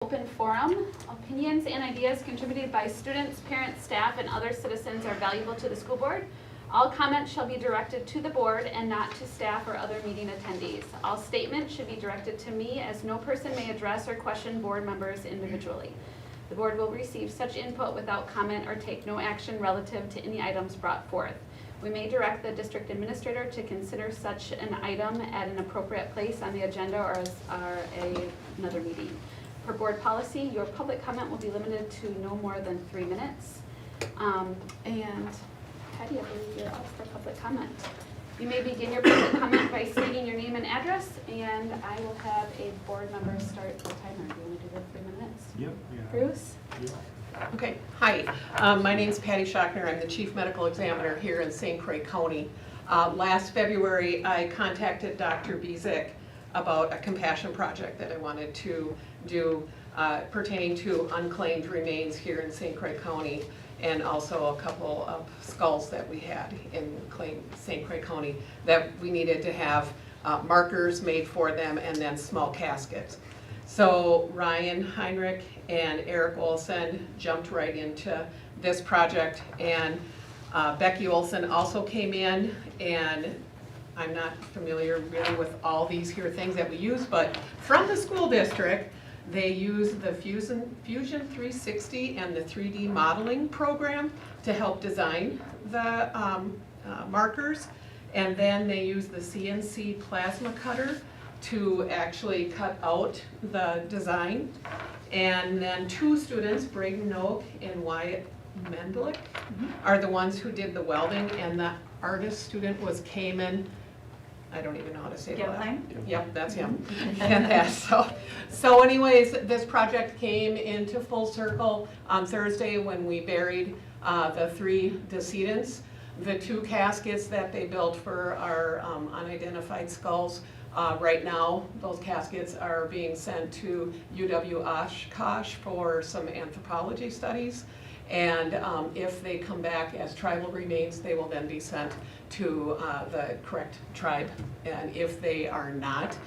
Open forum. Opinions and ideas contributed by students, parents, staff, and other citizens are valuable to the school board. All comments shall be directed to the board and not to staff or other meeting attendees. All statements should be directed to me, as no person may address or question board members individually. The board will receive such input without comment or take no action relative to any items brought forth. We may direct the district administrator to consider such an item at an appropriate place on the agenda or another meeting. Per board policy, your public comment will be limited to no more than 3 minutes. And Patty, I believe you're up for public comment. You may begin your public comment by stating your name and address, and I will have a board member start the timer. Do you want to do the 3 minutes? Yep. Yeah. Bruce? Yep. Okay, hi. My name is Patty Schochner. I'm the Chief Medical Examiner here in St. Croix County. Last February, I contacted Dr. Bizek about a compassion project that I wanted to do pertaining to unclaimed remains here in St. Croix County, and also a couple of skulls that we had in St. Croix County that we needed to have markers made for them and then small caskets. So Ryan Heinrich and Eric Olson jumped right into this project, and Becky Olson also came in, and I'm not familiar really with all these here things that we use, but from the school district, they use the Fusion 360 and the 3D modeling program to help design the markers, and then they use the CNC plasma cutter to actually cut out the design. And then 2 students, Braden Noak and Wyatt Mendelick, are the ones who did the welding, and the artist student was Cayman, I don't even know how to say that. Yep, that's him. And that, so anyways, this project came into full circle on Thursday when we buried the 3 decedents. The 2 caskets that they built for our unidentified skulls, right now, those caskets are being sent to UW Oshkosh for some anthropology studies. And if they come back as tribal remains, they will then be sent to the correct tribe. And if they are not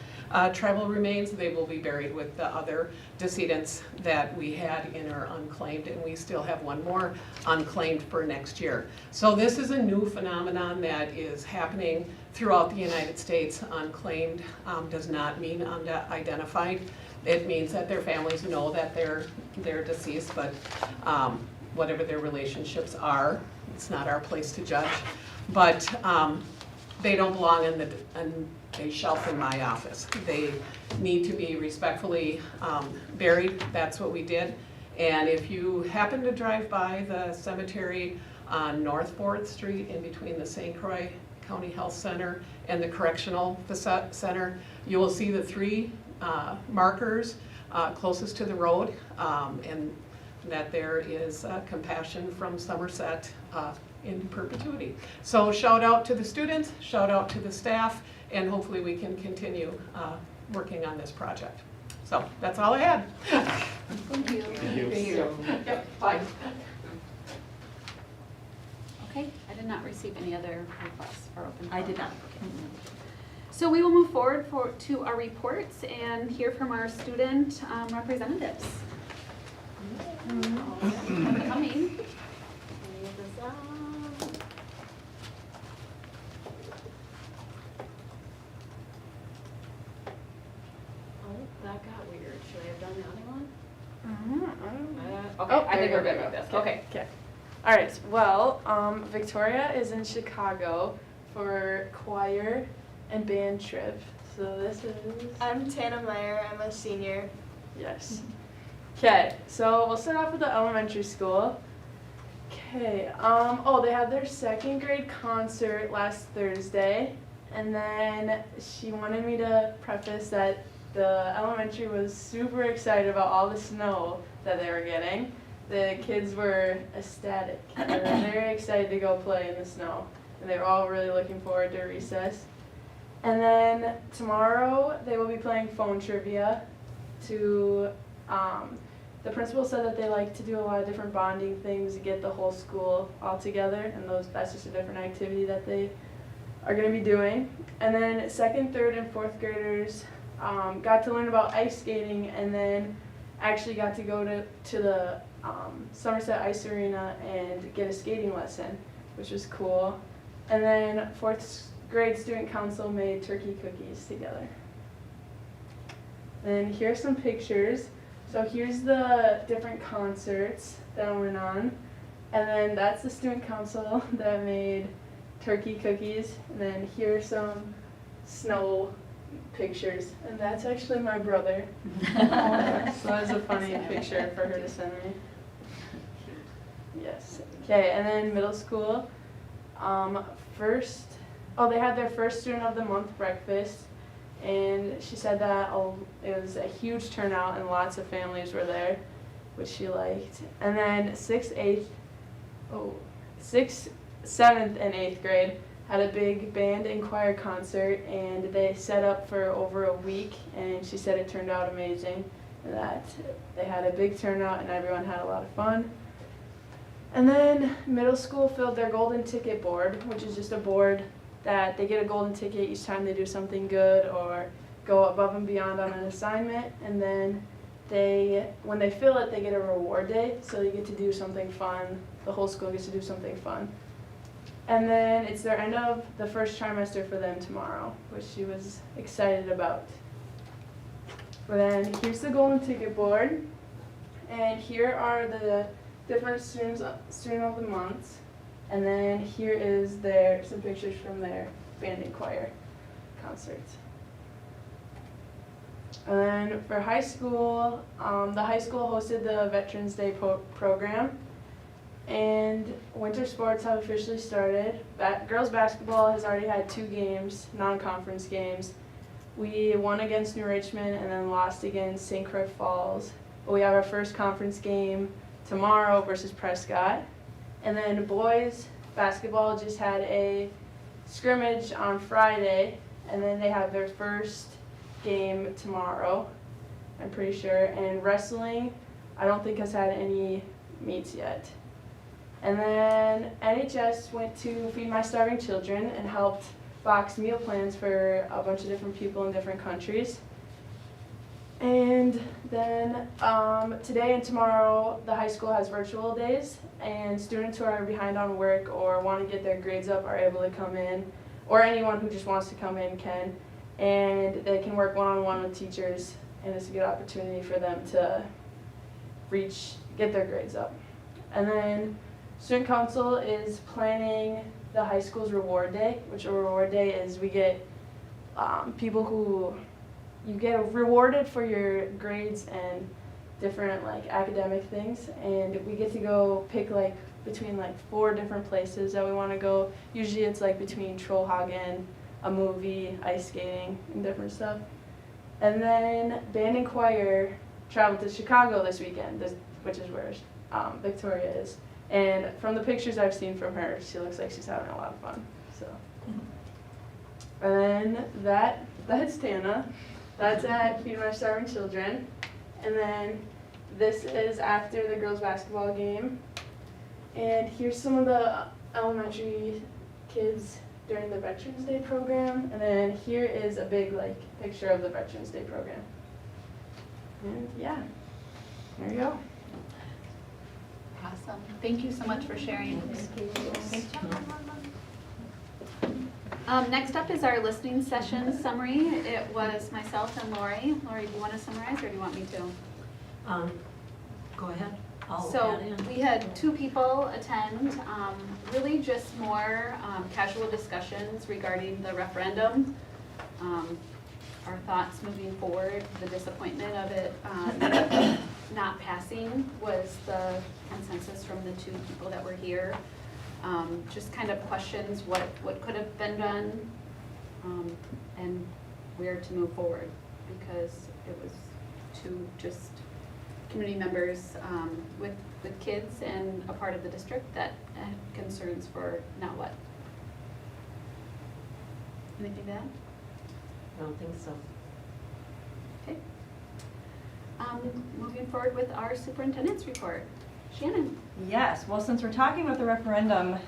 tribal remains, they will be buried with the other decedents that we had in our unclaimed, and we still have 1 more unclaimed for next year. So this is a new phenomenon that is happening throughout the United States. Unclaimed does not mean unidentified. It means that their families know that they're deceased, but whatever their relationships are, it's not our place to judge. But they don't belong in a shelf in my office. They need to be respectfully buried. That's what we did. And if you happen to drive by the cemetery on North 4th Street in between the St. Croix County Health Center and the Correctional Center, you will see the 3 markers closest to the road, and that there is compassion from Somerset in perpetuity. So shout out to the students, shout out to the staff, and hopefully we can continue working on this project. So that's all I had. Thank you. Thank you. Yep, bye. Okay, I did not receive any other requests for open forum. I did not. So we will move forward to our reports and hear from our student representatives. Coming. Oh, that got weird. Should I have done the other one? Oh, I think there we're you good go. with this. Okay. All right. Well, Victoria is in Chicago for choir and band trip. So this is I'm Tana Meyer. I'm a senior. yes. Okay. So we'll start off with the elementary school. Okay. Oh, they had their 2nd grade concert last Thursday, and then she wanted me to preface that the elementary was super excited about all the snow that they were getting. The kids were ecstatic. They were very excited to go play in the snow, and they were all really looking forward to recess. And then tomorrow they will be playing phone trivia. The principal said that they like to do a lot of different bonding things to get the whole school all together, and that's just a different activity that they are going to be doing. And then 2nd, 3rd, and 4th graders got to learn about ice skating, and then I actually got to go to the Somerset Ice Arena and get a skating lesson, which was cool. And then 4th grade student council made turkey cookies together. And here's some pictures. So here's the different concerts that I went on. And then that's the student council that made turkey cookies. And then here's some snow pictures. And that's actually my brother. So that was a funny picture for her to send me. Yes. Okay, and then middle school. They had their first student of the month breakfast. And she said that it was a huge turnout and lots of families were there, which she liked. And then 6th, 7th, and 8th grade had a big band and choir concert, and they set up for over a week, and she said it turned out amazing, and that they had a big turnout and everyone had a lot of fun. And then middle school filled their golden ticket board, which is just a board that they get a golden ticket each time they do something good or go above and beyond on an assignment. And then when they fill it, they get a reward day, so they get to do something fun. The whole school gets to do something fun. And then it's their end of the first trimester for them tomorrow, which she was excited about. But then here's the golden ticket board, and here are the different student of the months. And then here is some pictures from their band and choir concerts. And then for high school, the high school hosted the Veterans Day program. And winter sports have officially started. Girls basketball has already had 2 games, non-conference games. We won against New Richmond and then lost against St. Croix Falls. But we have our first conference game tomorrow versus Prescott. And then boys basketball just had a scrimmage on Friday, and then they have their first game tomorrow, I'm pretty sure. And wrestling, I don't think has had any meets yet. And then NHS went to Feed My Starving Children and helped box meal plans for a bunch of different people in different countries. And then today and tomorrow, the high school has virtual days, and students who are behind on work or want to get their grades up are able to come in, or anyone who just wants to come in can, and they can work one-on-one with teachers, and it's a good opportunity for them to get their grades up. And then student council is planning the high school's reward day, which a reward day is we get people who you get rewarded for your grades and different academic things, and we get to go pick between 4 different places that we want to go. Usually it's between Trollhagen, a movie, ice skating, and different stuff. And then band and choir traveled to Chicago this weekend, which is where Victoria is. And from the pictures I've seen from her, she looks like she's having a lot of fun. So, and then that's Tana. That's at Feed My Starving Children. And then this is after the girls' basketball game. And here's some of the elementary kids during the Veterans Day program. And then here is a big picture of the Veterans Day program. And yeah, there you go. Awesome. Thank you so much for sharing. Next up is our listening session summary. It was myself and Lori. Lori, do you want to summarize or do you want me to? Go ahead. I'll So add in. we had 2 people attend, really just more casual discussions regarding the referendum, our thoughts moving forward, the disappointment of it not passing was the consensus from the 2 people that were here. Just kind of questions what could have been done and where to move forward, because it was 2 just community members with kids and a part of the district that had concerns for now what. Anything to add? I don't think so. Okay. Moving forward with our superintendent's report. Shannon. Yes, well, since we're talking about the referendum,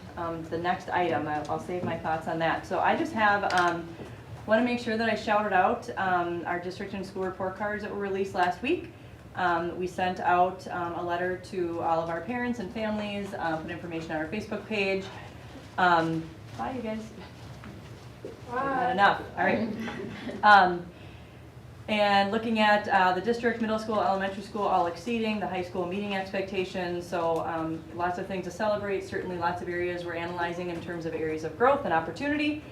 the next item, I'll save my thoughts on that. So I just have, want to make sure that I shouted out our district and school report cards that were released last week. We sent out a letter to all of our parents and families, put information on our Facebook page. Bye, you guys. Not enough, all right. And looking at the district, middle school, elementary school, all exceeding the high school meeting expectations. So lots of things to celebrate, certainly lots of areas we're analyzing in terms of areas of growth and opportunity.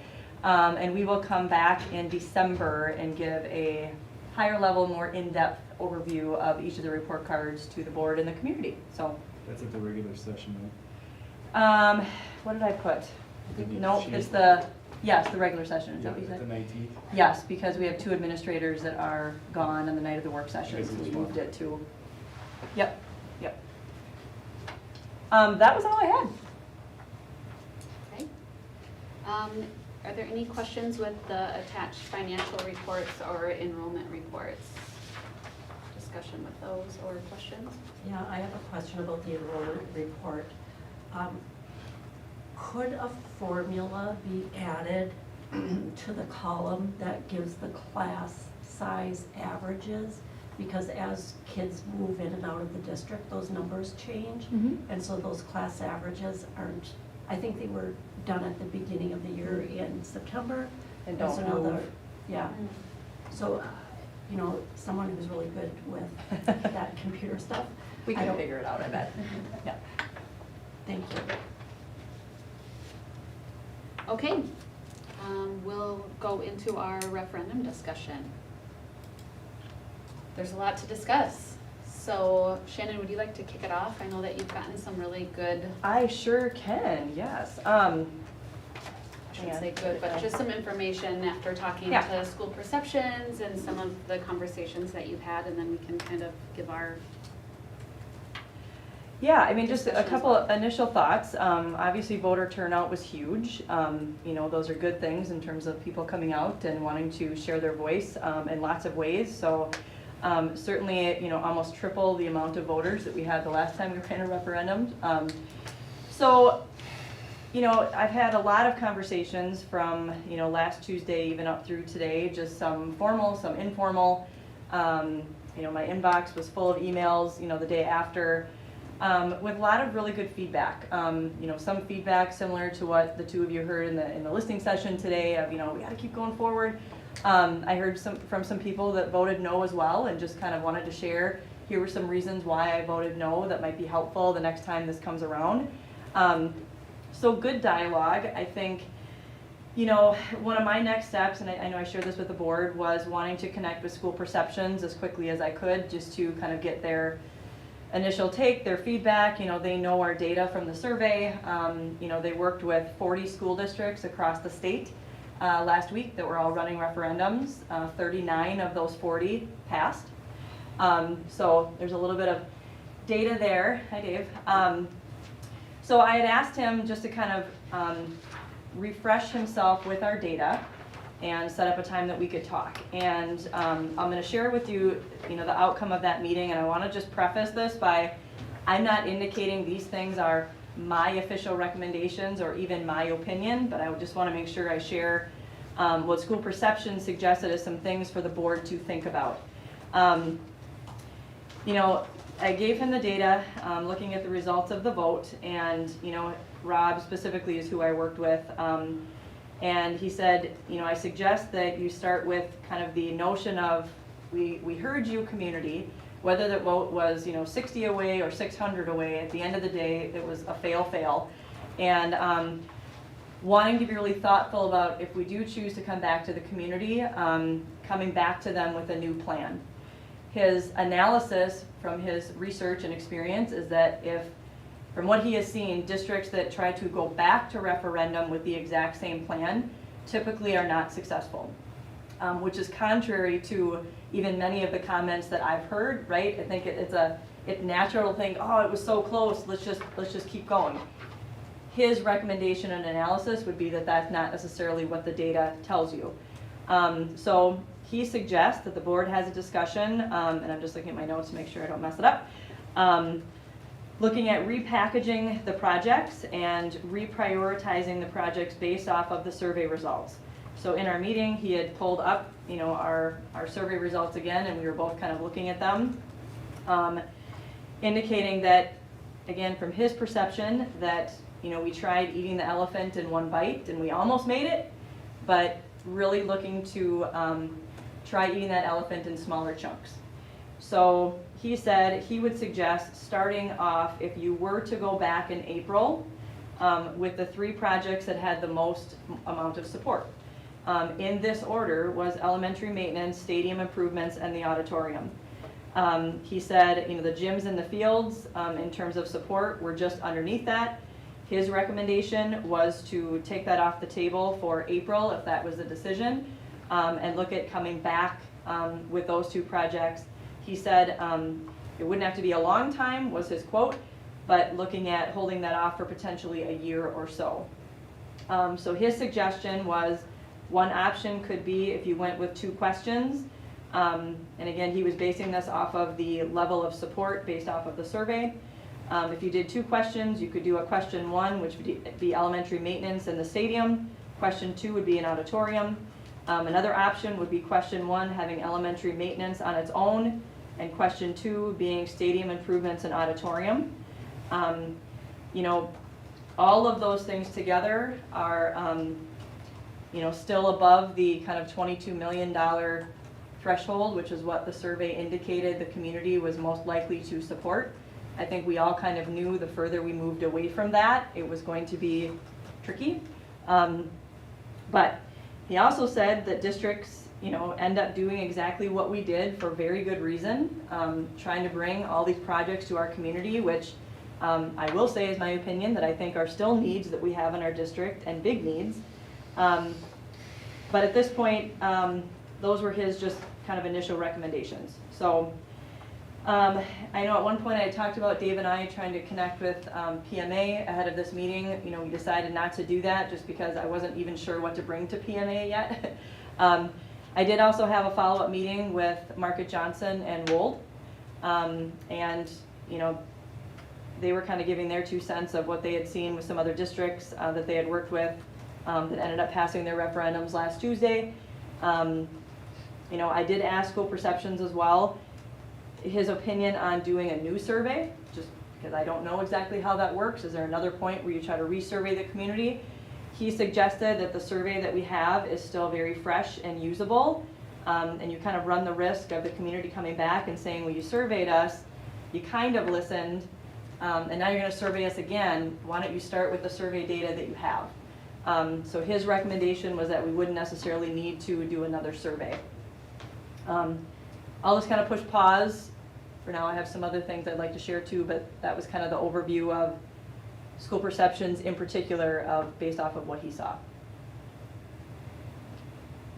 And we will come back in December and give a higher level, more in-depth overview of each of the report cards to the board and the community. So That's at the regular session, right? what did I put? The Nope, sheet. it's the, yes, the regular session, is that what you Yeah, said? the 19th. Yes, because we have 2 administrators that are gone on the night of the work session, Yes, so it we was moved one. it to, yep. That was all I had. Okay. Are there any questions with the attached financial reports or enrollment reports? Discussion with those or questions? Yeah, I have a question about the enrollment report. Could a formula be added to the column that gives the class size averages? Because as kids move in and out of the district, those numbers change. And so those class averages aren't, I think they were done at the beginning of the year in September. And so don't now they're- move. Yeah, so, you know, someone who's really good with that computer stuff. We I can don't- figure it out, I bet. Yeah. Thank you. Okay, we'll go into our referendum discussion. There's a lot to discuss. So Shannon, would you like to kick it off? I know that you've gotten some really good, I sure can, yes. I shouldn't Yeah. say good, but just some information after talking Yeah. to school perceptions and some of the conversations that you've had, and then we can kind of give our, Yeah, I mean, just a Discussion as couple of initial thoughts. Obviously, voter turnout was huge. You know, those are good things in terms of people coming out and wanting to share their voice in lots of ways. So certainly, you know, almost triple the amount of voters that we had the last time we ran a referendum. So, you know, I've had a lot of conversations from, you know, last Tuesday even up through today, just some formal, some informal. You know, my inbox was full of emails, you know, the day after. With a lot of really good feedback. You know, some feedback similar to what the 2 of you heard in the listening session today of, you know, we gotta keep going forward. I heard from some people that voted no as well and just kind of wanted to share, here were some reasons why I voted no that might be helpful the next time this comes around. So good dialogue. I think, you know, one of my next steps, and I know I shared this with the board, was wanting to connect with school perceptions as quickly as I could just to kind of get their initial take, their feedback. You know, they know our data from the survey. You know, they worked with 40 school districts across the state last week that were all running referendums. 39 of those 40 passed. So there's a little bit of data there. Hi, Dave. So I had asked him just to kind of refresh himself with our data and set up a time that we could talk. And I'm going to share with you, you know, the outcome of that meeting. And I want to just preface this by, I'm not indicating these things are my official recommendations or even my opinion, but I just want to make sure I share what school perception suggested as some things for the board to think about. You know, I gave him the data, looking at the results of the vote, and, you know, Rob specifically is who I worked with. And he said, you know, I suggest that you start with kind of the notion of, we heard you, community, whether the vote was, you know, 60 away or 600 away, at the end of the day, it was a fail. And wanting to be really thoughtful about, if we do choose to come back to the community, coming back to them with a new plan. His analysis from his research and experience is that if, from what he has seen, districts that try to go back to referendum with the exact same plan typically are not successful, which is contrary to even many of the comments that I've heard, right? I think it's natural to think, oh, it was so close, let's just keep going. His recommendation and analysis would be that that's not necessarily what the data tells you. So he suggests that the board has a discussion, and I'm just looking at my notes to make sure I don't mess it up. Looking at repackaging the projects and reprioritizing the projects based off of the survey results. So in our meeting, he had pulled up, you know, our survey results again, and we were both kind of looking at them. indicating that, again, from his perception, that, we tried eating the elephant in one bite and we almost made it, but really looking to try eating that elephant in smaller chunks. So he said he would suggest starting off, if you were to go back in April, with the 3 projects that had the most amount of support. In this order was elementary maintenance, stadium improvements, and the auditorium. He said, the gyms and the fields, in terms of support, were just underneath that. His recommendation was to take that off the table for April, if that was the decision, and look at coming back with those 2 projects. He said it wouldn't have to be a long time, was his quote, but looking at holding that off for potentially a year or so. So his suggestion was, one option could be if you went with 2 questions, and again, he was basing this off of the level of support based off of the survey. If you did 2 questions, you could do a question 1, which would be elementary maintenance in the stadium. Question 2 would be an auditorium. Another option would be question 1, having elementary maintenance on its own, and question 2 being stadium improvements and auditorium. All of those things together are, still above the kind of $22 million threshold, which is what the survey indicated the community was most likely to support. I think we all kind of knew the further we moved away from that, it was going to be tricky. But he also said that districts, end up doing exactly what we did for very good reason, trying to bring all these projects to our community, which I will say is my opinion that I think are still needs that we have in our district, and big needs. But at this point, those were his just kind of initial recommendations. So I know at one point I talked about Dave and I trying to connect with PMA ahead of this meeting. We decided not to do that just because I wasn't even sure what to bring to PMA yet. I did also have a follow-up meeting with Market Johnson and Wold, and they were kind of giving their 2 cents of what they had seen with some other districts that they had worked with that ended up passing their referendums last Tuesday. I did ask School Perceptions as well his opinion on doing a new survey, just because I don't know exactly how that works. Is there another point where you try to resurvey the community? He suggested that the survey that we have is still very fresh and usable, and you kind of run the risk of the community coming back and saying, well, you surveyed us, you kind of listened, and now you're going to survey us again. Why don't you start with the survey data that you have? So his recommendation was that we wouldn't necessarily need to do another survey. I'll just kind of push pause. For now, I have some other things I'd like to share too, but that was kind of the overview of School Perceptions in particular, based off of what he saw.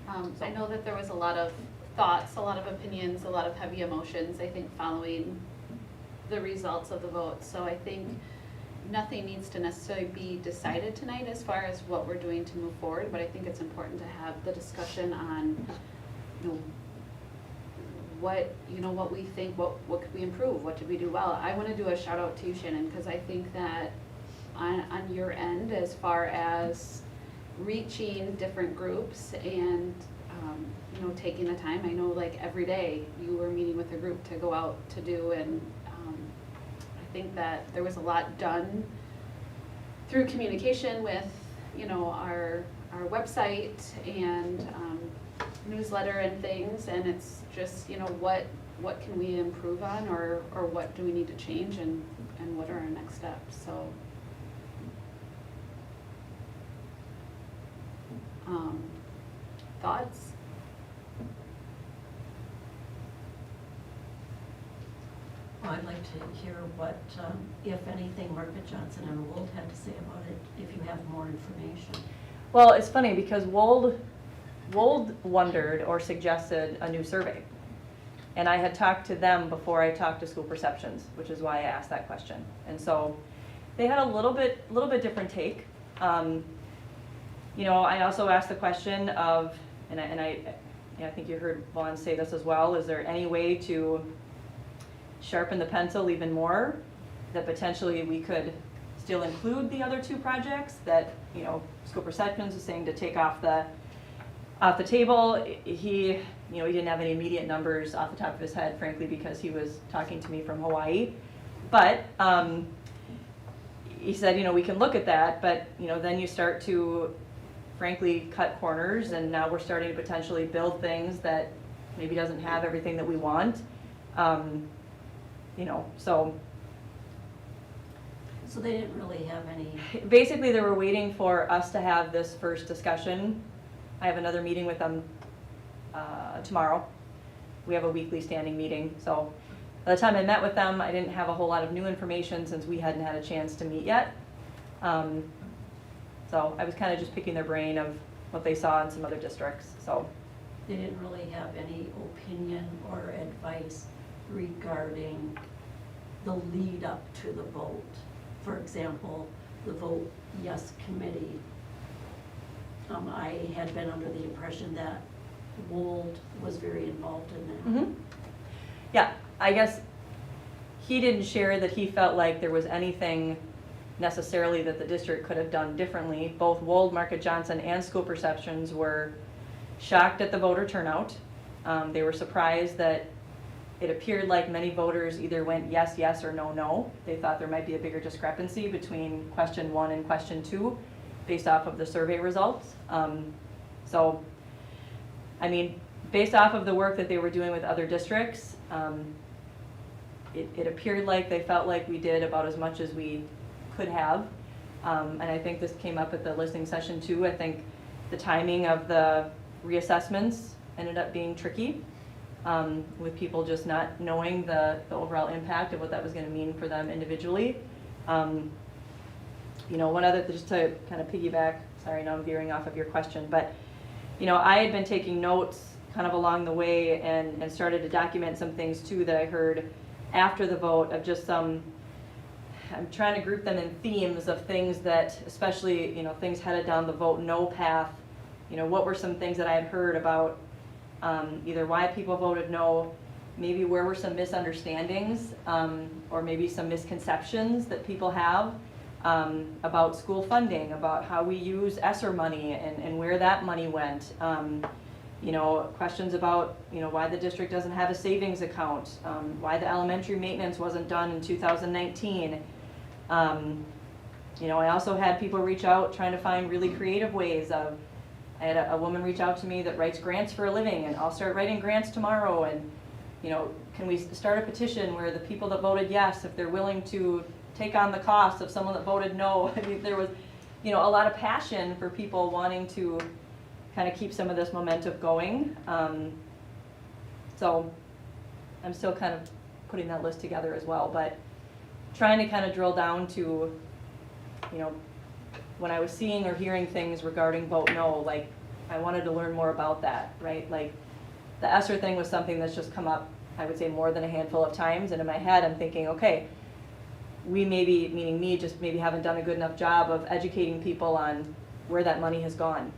I know that there was a lot of thoughts, a lot of opinions, a lot of heavy emotions, I think, following the results of the vote. So I think nothing needs to necessarily be decided tonight as far as what we're doing to move forward, but I think it's important to have the discussion on, what we think, what could we improve, what did we do well. I want to do a shout out to you, Shannon, because I think that on your end, as far as reaching different groups and taking the time, I know like every day you were meeting with a group to go out to do, and I think that there was a lot done through communication with our website and newsletter and things, and it's just what can we improve on, or what do we need to change, and what are our next steps. So thoughts? Well, I'd like to hear what, if anything, Market Johnson and Wold had to say about it, if you have more information. Well, it's funny because Wold wondered or suggested a new survey. And I had talked to them before I talked to School Perceptions, which is why I asked that question. And so they had a little bit different take. I also asked the question of, and I think you heard Vaughn say this as well, is there any way to sharpen the pencil even more, that potentially we could still include the other 2 projects that, School Perceptions is saying to take off the table? He You know, he didn't have any immediate numbers off the top of his head, frankly, because he was talking to me from Hawaii. But he said, you know, we can look at that, but, you know, then you start to, frankly, cut corners, and now we're starting to potentially build things that maybe doesn't have everything that we want. You know, so they didn't really have any, basically they were waiting for us to have this first discussion. I have another meeting with them tomorrow. We have a weekly standing meeting, so by the time I met with them, I didn't have a whole lot of new information since we hadn't had a chance to meet yet. So I was kind of just picking their brain of what they saw in some other districts, so. they didn't really have any opinion or advice regarding the lead up to the vote. For example, the vote yes committee. I had been under the impression that Wold was very involved in that. Mhm. Yeah, I guess he didn't share that he felt like there was anything necessarily that the district could have done differently. Both Wold, Market Johnson, and School Perceptions were shocked at the voter turnout. They were surprised that it appeared like many voters either went yes, yes, or no, no. They thought there might be a bigger discrepancy between question 1 and question 2 based off of the survey results. So, I mean, based off of the work that they were doing with other districts, it appeared like they felt like we did about as much as we could have. And I think this came up at the listening session too. I think the timing of the reassessments ended up being tricky, with people just not knowing the overall impact of what that was going to mean for them individually. You know, one other, just to kind of piggyback, sorry, now I'm veering off of your question, but, you know, I had been taking notes kind of along the way and started to document some things too that I heard after the vote of just some, I'm trying to group them in themes of things that, especially, you know, things headed down the vote no path. You know, what were some things that I had heard about either why people voted no, maybe where were some misunderstandings, or maybe some misconceptions that people have about school funding, about how we use ESSER money and where that money went. You know, questions about, you know, why the district doesn't have a savings account, why the elementary maintenance wasn't done in 2019. You know, I also had people reach out trying to find really creative ways of, I had a woman reach out to me that writes grants for a living, and I'll start writing grants tomorrow, and, you know, can we start a petition where the people that voted yes, if they're willing to take on the cost of someone that voted no. I mean, there was, you know, a lot of passion for people wanting to kind of keep some of this momentum going. So I'm still kind of putting that list together as well, but trying to kind of drill down to, you know, when I was seeing or hearing things regarding vote no, like, I wanted to learn more about that, right? Like, the ESSER thing was something that's just come up, I would say, more than a handful of times, and in my head I'm thinking, okay, we maybe, meaning me, just maybe haven't done a good enough job of educating people on where that money has gone.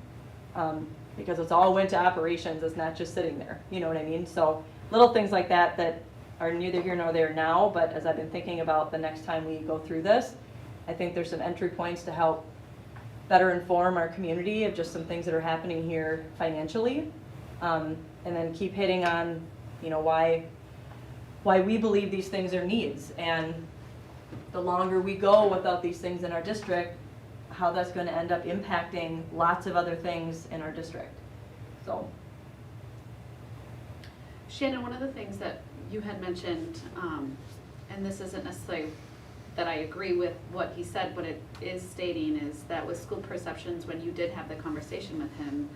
Because it's all went to operations, it's not just sitting there, you know what I mean? So little things like that that are neither here nor there now, but as I've been thinking about the next time we go through this, I think there's some entry points to help better inform our community of just some things that are happening here financially. And then keep hitting on, you know, why we believe these things are needs. And the longer we go without these things in our district, how that's going to end up impacting lots of other things in our district. So. Shannon, one of the things that you had mentioned, and this isn't necessarily that I agree with what he said, but it is stating is that with School Perceptions, when you did have the conversation with him,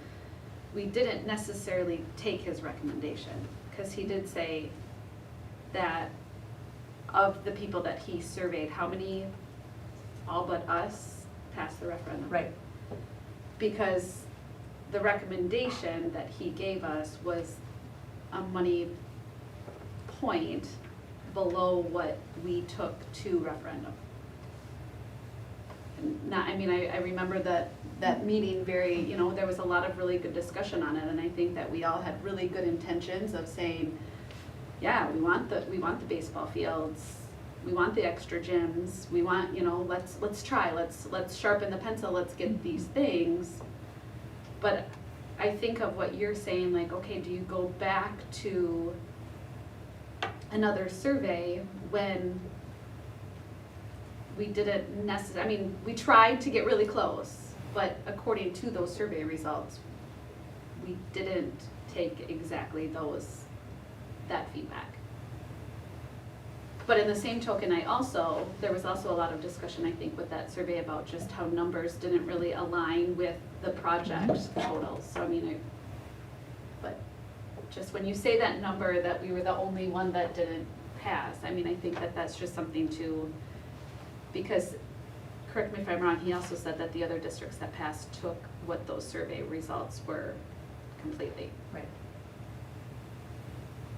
we didn't necessarily take his recommendation, because he did say that of the people that he surveyed, how many, all but us, passed the referendum? Right. Because the recommendation that he gave us was a money point below what we took to referendum. And not, I mean, I remember that meeting very, you know, there was a lot of really good discussion on it, and I think that we all had really good intentions of saying, yeah, we want the baseball fields, we want the extra gyms, we want, you know, let's try, let's sharpen the pencil, let's get these things. But I think of what you're saying, like, okay, do you go back to another survey when we didn't I mean, we tried to get really close, but according to those survey results, we didn't take exactly that feedback. But in the same token, there was also a lot of discussion, I think, with that survey about just how numbers didn't really align with the project totals. So I mean, but just when you say that number, that we were the only one that didn't pass, I mean, I think that that's just something to, because, correct me if I'm wrong, he also said that the other districts that passed took what those survey results were completely. Right.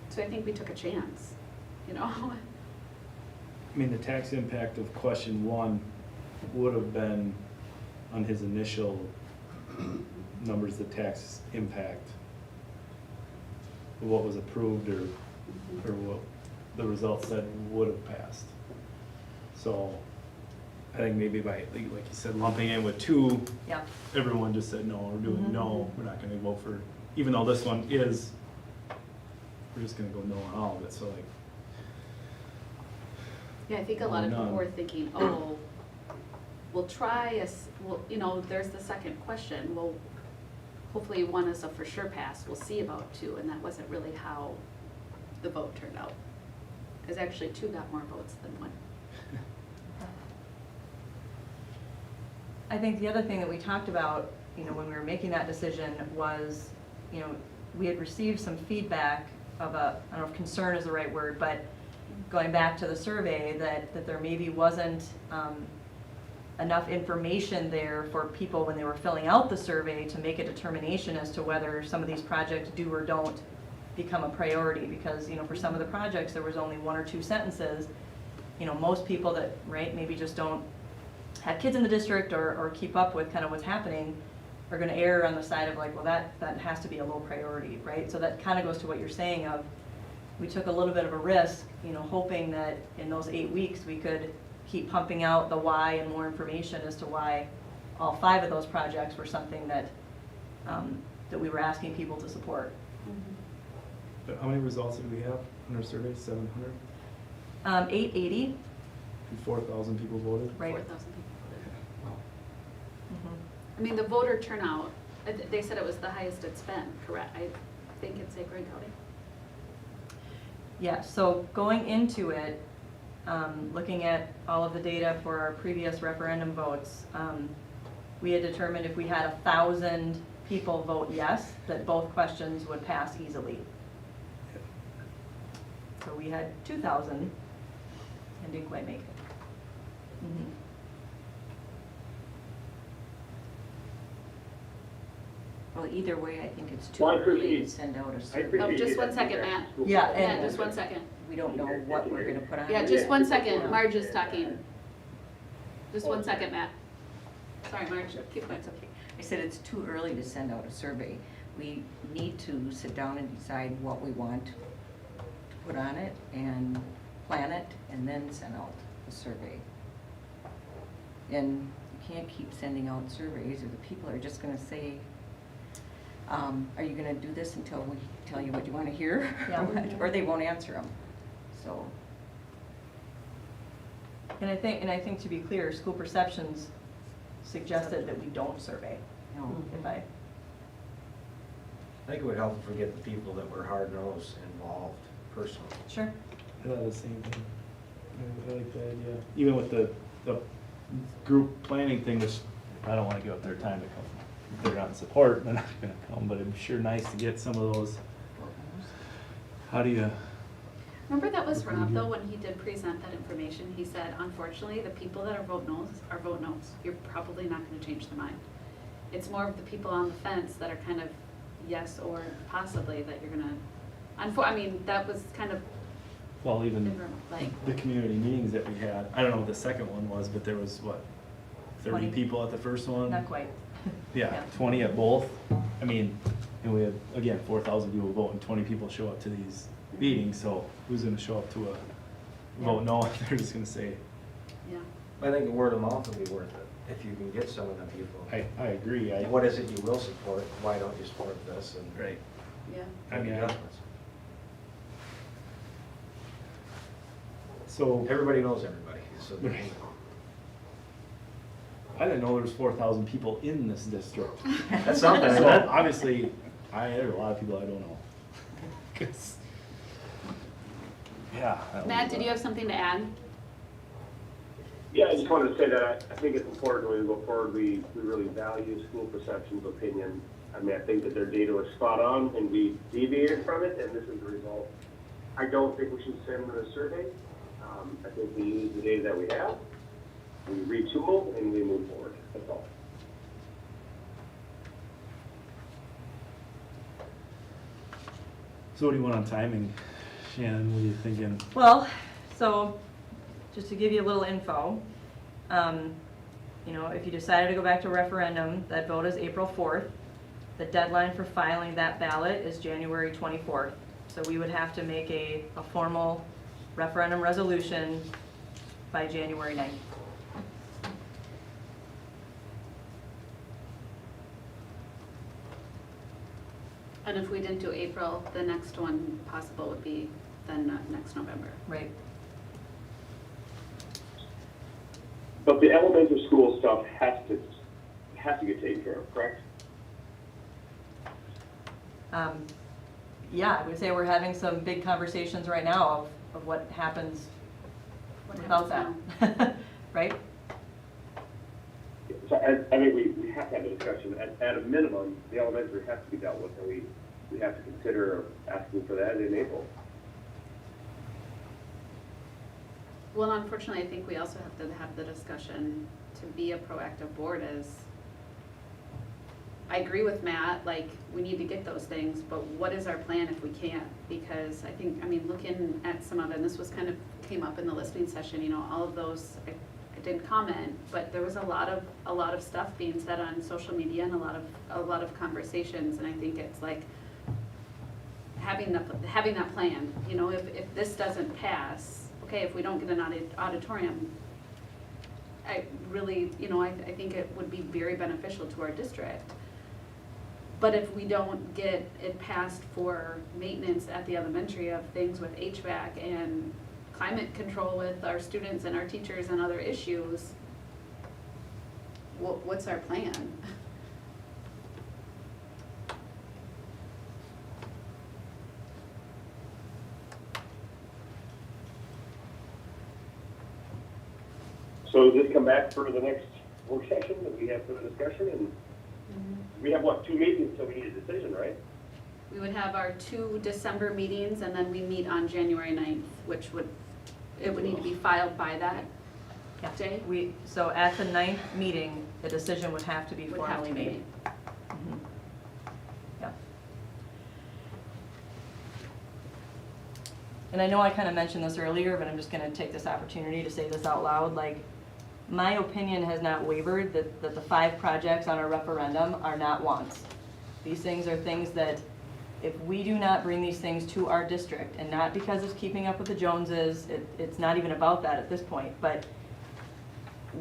So I think we took a chance, you know? I mean, the tax impact of question 1 would have been on his initial numbers, the tax impact, what was approved or what the results said would have passed. So I think maybe by, like you said, lumping in with 2, Yeah. everyone just said, no, we're doing no, we're not gonna vote for, even though this one is, we're just gonna go no on all of it, so like, Yeah, I think a lot of people None. were thinking, oh, we'll try you know, there's the second question, well, hopefully 1 is a for sure pass, we'll see about 2, and that wasn't really how the vote turned out. Because actually 2 got more votes than 1. I think the other thing that we talked about, you know, when we were making that decision was, you know, we had received some feedback of I don't know if concern is the right word, but going back to the survey, that there maybe wasn't enough information there for people when they were filling out the survey to make a determination as to whether some of these projects do or don't become a priority. Because, you know, for some of the projects, there was only 1 or 2 sentences. You know, most people that, right, maybe just don't have kids in the district or keep up with kind of what's happening are gonna err on the side of like, well, that has to be a low priority, right? So that kind of goes to what you're saying of, we took a little bit of a risk, you know, hoping that in those 8 weeks, we could keep pumping out the why and more information as to why all 5 of those projects were something that, that we were asking people to support. but how many results did we have in our survey? 700? 880, And 4,000 people voted? right? 4,000 people voted. Wow. Mhm. I mean, the voter turnout, they said it was the highest it's been, correct? I think in St. Croix County. Yeah, so going into it, looking at all of the data for our previous referendum votes, we had determined if we had 1,000 people vote yes, that both questions would pass easily. So we had 2,000 and didn't quite make it. Mhm. Well, either way, I think it's too Well, I early to appreciate- send out a I survey. Oh, appreciate just you one guys second, doing that. Matt. Yeah, Yeah, and- just 1 second. We don't know what we're gonna put on. Yeah, it. just 1 Yeah. second. Marge is talking. Just 1 second, Matt. Sorry, Marge, keep going. It's okay. I said it's too early to send out a survey. We need to sit down and decide what we want to put on it and plan it and then send out a survey. And you can't keep sending out surveys or the people are just gonna say, are you gonna do this until we tell you what you wanna hear? Yeah. Or they won't answer them, so. And I think to be clear, school perceptions suggested that we don't survey, No. if I, I think it would help if we get the people that were hard-nosed involved personally. sure. I thought the same thing. I like the idea. Even with the group planning thing, which I don't wanna give up their time to come. If they're not in support, they're not gonna come, but it'd be sure nice to get some of those. How do you, Remember that was Rob, though, when he did present that information, he said, unfortunately, the people that are vote no's are vote no's. You're probably not gonna change their mind. It's more of the people on the fence that are kind of yes or possibly that you're gonna, I mean, that was kind of, well, even like, the community meetings that we had, I don't know what the second one was, but there was what, 30 20. people at the first one? Not quite. Yeah, Yeah. 20 at both. I mean, and we had, again, 4,000 people vote and 20 people show up to these meetings, so who's gonna show up to a vote no if they're just gonna say, yeah. I think the word of mouth would be worth it. if you can get some of the people. I agree, What is it you will support? Why don't you support this and right, Yeah. I make mean, adjustments? so, Everybody knows everybody, so. Right. I didn't know there was 4,000 people in this district. That's something, isn't So, it? obviously, there's a lot of people I don't know. 'Cause, yeah. that Matt, was, did you have something to add? Yeah, I just wanted to say that I think it's important when we go forward, we really value school perceptions opinion. I mean, I think that their data was spot on and we deviated from it, and this is the result. I don't think we should send them a survey. I think we use the data that we have, we retool, and we move forward. That's all. So what do you want on timing? Shannon, what are you thinking? Well, so, just to give you a little info, if you decided to go back to referendum, that vote is April 4th. The deadline for filing that ballot is January 24th. So we would have to make a formal referendum resolution by January 9th. And if we didn't do April, the next one possible would be then next November. Right. But the elementary school stuff has to get taken care of, correct? Yeah, I would say we're having some big conversations right now of what happens What without happens that, right? So I think we have to have a discussion. At a minimum, the elementary has to be dealt with, and we have to consider asking for that in April. Well, unfortunately, I think we also have to have the discussion to be a proactive board as, I agree with Matt, like, we need to get those things, but what is our plan if we can't? Because looking at some of it, and this was kind of, came up in the listening session, all of those, I didn't comment, but there was a lot of stuff being said on social media and a lot of conversations, and I think it's like having that plan, if this doesn't pass, okay, if we don't get an auditorium, I really, I think it would be very beneficial to our district. But if we don't get it passed for maintenance at the elementary of things with HVAC and climate control with our students and our teachers and other issues, what's our plan? So does this come back for the next work session that we have for the discussion? And we have, 2 meetings until we need a decision, right? We would have our 2 December meetings, and then we meet on January 9th, which would need to be filed by that day. So at the 9th meeting, the decision would have to be Would have formally to be made. Mhm. Yeah. And I know I kind of mentioned this earlier, but I'm just going to take this opportunity to say this out loud. Like, my opinion has not wavered that the 5 projects on our referendum are not wants. These things are things that if we do not bring these things to our district, and not because it's keeping up with the Joneses, it's not even about that at this point, but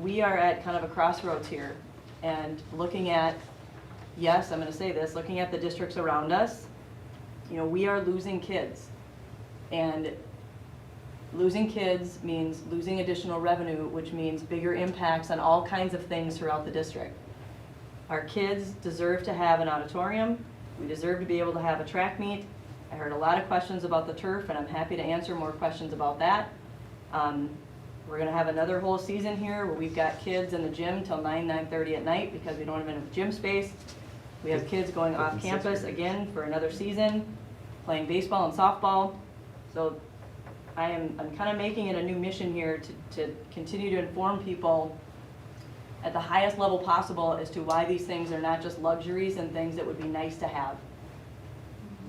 we are at kind of a crossroads here, and looking at, yes, I'm gonna say this, looking at the districts around us, we are losing kids. And losing kids means losing additional revenue, which means bigger impacts on all kinds of things throughout the district. Our kids deserve to have an auditorium. We deserve to be able to have a track meet. I heard a lot of questions about the turf, and I'm happy to answer more questions about that. We're gonna have another whole season here where we've got kids in the gym till 9:30 at night because we don't have enough gym space. We have kids going off campus again for another season, playing baseball and softball. So I'm kind of making it a new mission here to continue to inform people at the highest level possible as to why these things are not just luxuries and things that would be nice to have.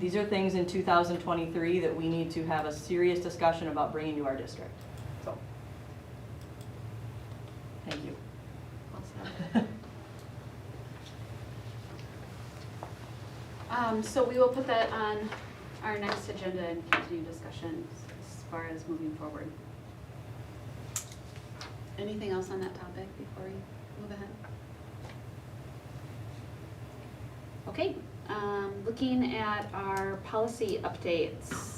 These are things in 2023 that we need to have a serious discussion about bringing to our district. So, thank you. So we will put that on our next agenda and continue discussions as far as moving forward. Anything else on that topic before we move ahead? Okay, looking at our policy updates.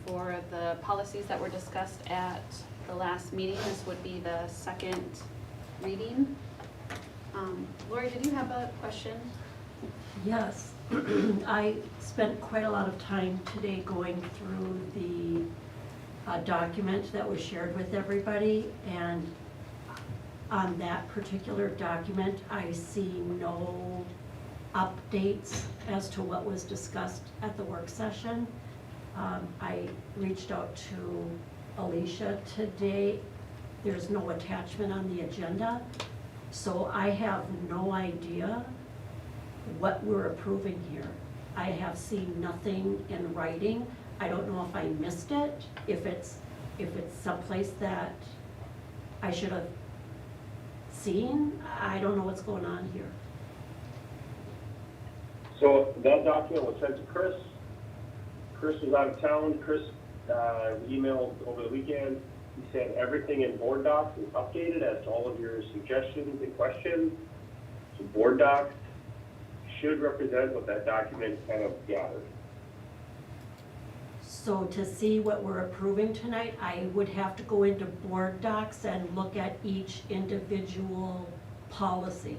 For the policies that were discussed at the last meeting, this would be the second reading. Lori, did you have a question? Yes, I spent quite a lot of time today going through the document that was shared with everybody, and on that particular document, I see no updates as to what was discussed at the work session. I reached out to Alicia today. There's no attachment on the agenda, so I have no idea what we're approving here. I have seen nothing in writing. I don't know if I missed it, if it's someplace that I should have seen. I don't know what's going on here. So that document was sent to Chris. Chris was out of town. Chris emailed over the weekend. He said everything in board docs is updated as to all of your suggestions and questions. So board docs should represent what that document kind of gathered. So to see what we're approving tonight, I would have to go into board docs and look at each individual policy.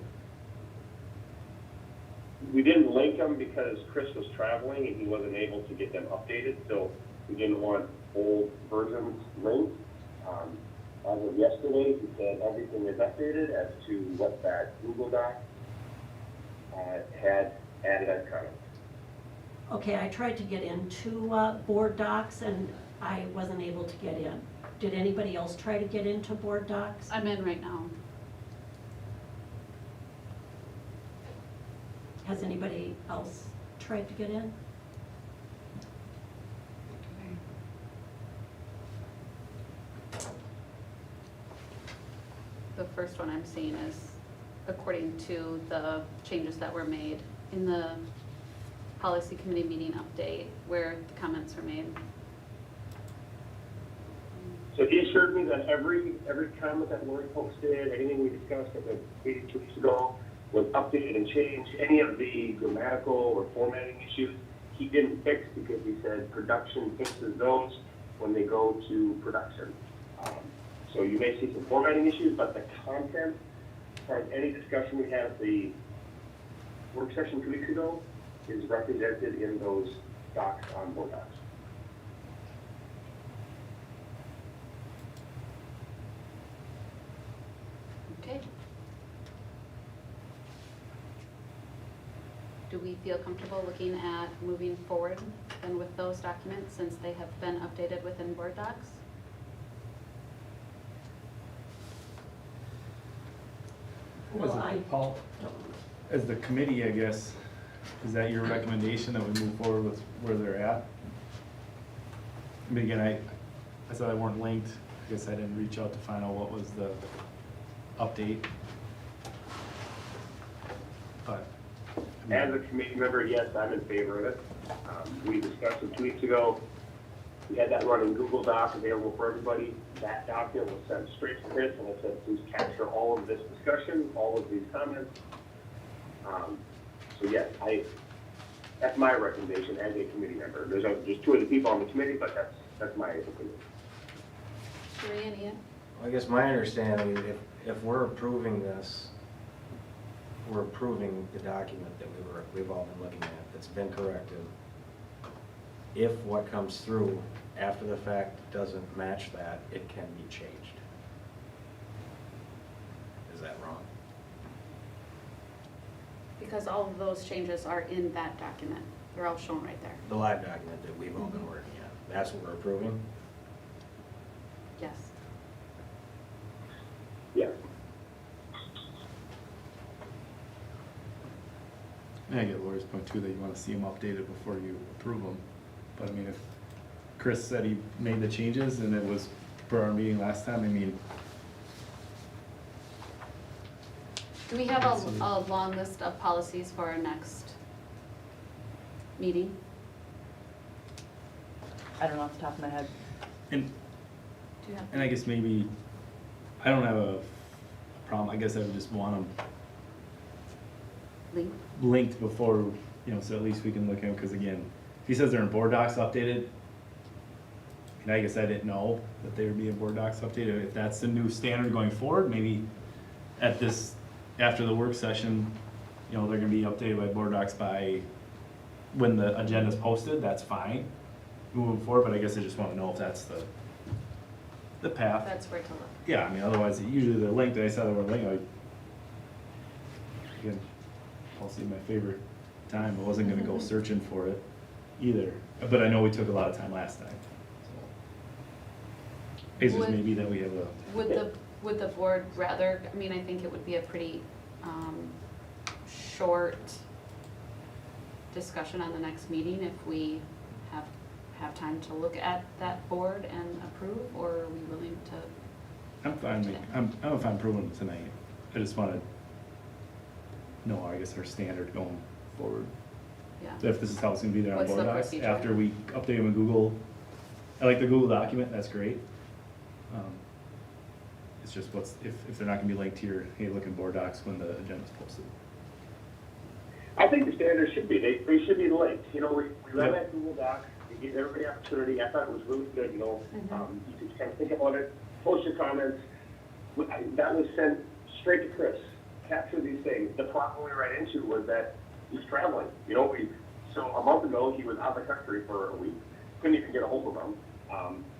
We didn't link them because Chris was traveling and he wasn't able to get them updated, so we didn't want old versions linked. As of yesterday, he said everything is updated as to what that Google Doc had added as comments. Okay, I tried to get into board docs and I wasn't able to get in. Did anybody else try to get into board docs? I'm in right now. Has anybody else tried to get in? The first one I'm seeing is according to the changes that were made in the policy committee meeting update where the comments were made. So he assured me that every comment that Lori posted, anything we discussed at the meeting 2 weeks ago, was updated and changed. Any of the grammatical or formatting issues, he didn't fix because he said production fixes those when they go to production. So you may see some formatting issues, but the content, as far as any discussion we had at the work session 2 weeks ago, is represented in those docs on board docs. Okay. Do we feel comfortable looking at moving forward then with those documents since they have been updated within board docs? Well, I Paul, don't. as the committee, I guess, is that your recommendation that we move forward with where they're at? I mean, again, I said I weren't linked. I guess I didn't reach out to find out what was the update. But. I mean, As a committee member, yes, I'm in favor of it. We discussed it 2 weeks ago. We had that running Google Doc available for everybody. That document was sent straight to Chris, and it said, please capture all of this discussion, all of these comments. So yes, that's my recommendation as a committee member. There's two other people on the committee, but that's my opinion. Sheree and Ian? I guess my understanding, if we're approving this, we're approving the document that we've all been looking at, that's been corrected. If what comes through after the fact doesn't match that, it can be changed. Is that wrong? Because all of those changes are in that document. They're all shown right there. The live document that we've all been working on, that's what we're approving? Yes. Yeah. And I get Lori's point too, that you wanna see them updated before you approve them. But I mean, if Chris said he made the changes and it was for our meeting last time, I mean. Do we have a long list of policies for our next meeting? I don't know off the top of my head. And, Do you have? and I guess maybe I don't have a problem, I guess I would just want them Link? linked before, so at least we can look at them, because again, if he says they're in board docs updated, and I guess I didn't know that they would be in board docs updated. If that's the new standard going forward, maybe after the work session, they're gonna be updated by board docs by when the agenda's posted, that's fine moving forward, but I guess I just wanna know if that's the path. That's where to look. Yeah, I mean, otherwise, usually they're linked, I saw the word link, again, policy my favorite time, I wasn't gonna go searching for it either, but I know we took a lot of time last time, so. It's just Would- maybe that we have a, Would the board rather, I mean, I think it would be a pretty, short discussion on the next meeting if we have time to look at that board and approve, or are we willing to? I'm fine, I'm fine proving it tonight, I just wanna know, I guess, our standard going forward. Yeah. If this is how it's gonna be there on What's board the docs, procedure? after we update them in Google, I like the Google document, that's great. It's just if they're not gonna be linked to your, hey, look in board docs when the agenda's posted. I think the standards should be, they should be linked. We read Yep. that Google Doc, it gave everybody opportunity. I thought it was really good, you could kind of think about it, post your comments. That was sent straight to Chris, capture these things. The problem we ran into was that he's traveling. So a month ago, he was out of the country for a week, couldn't even get a hold of him.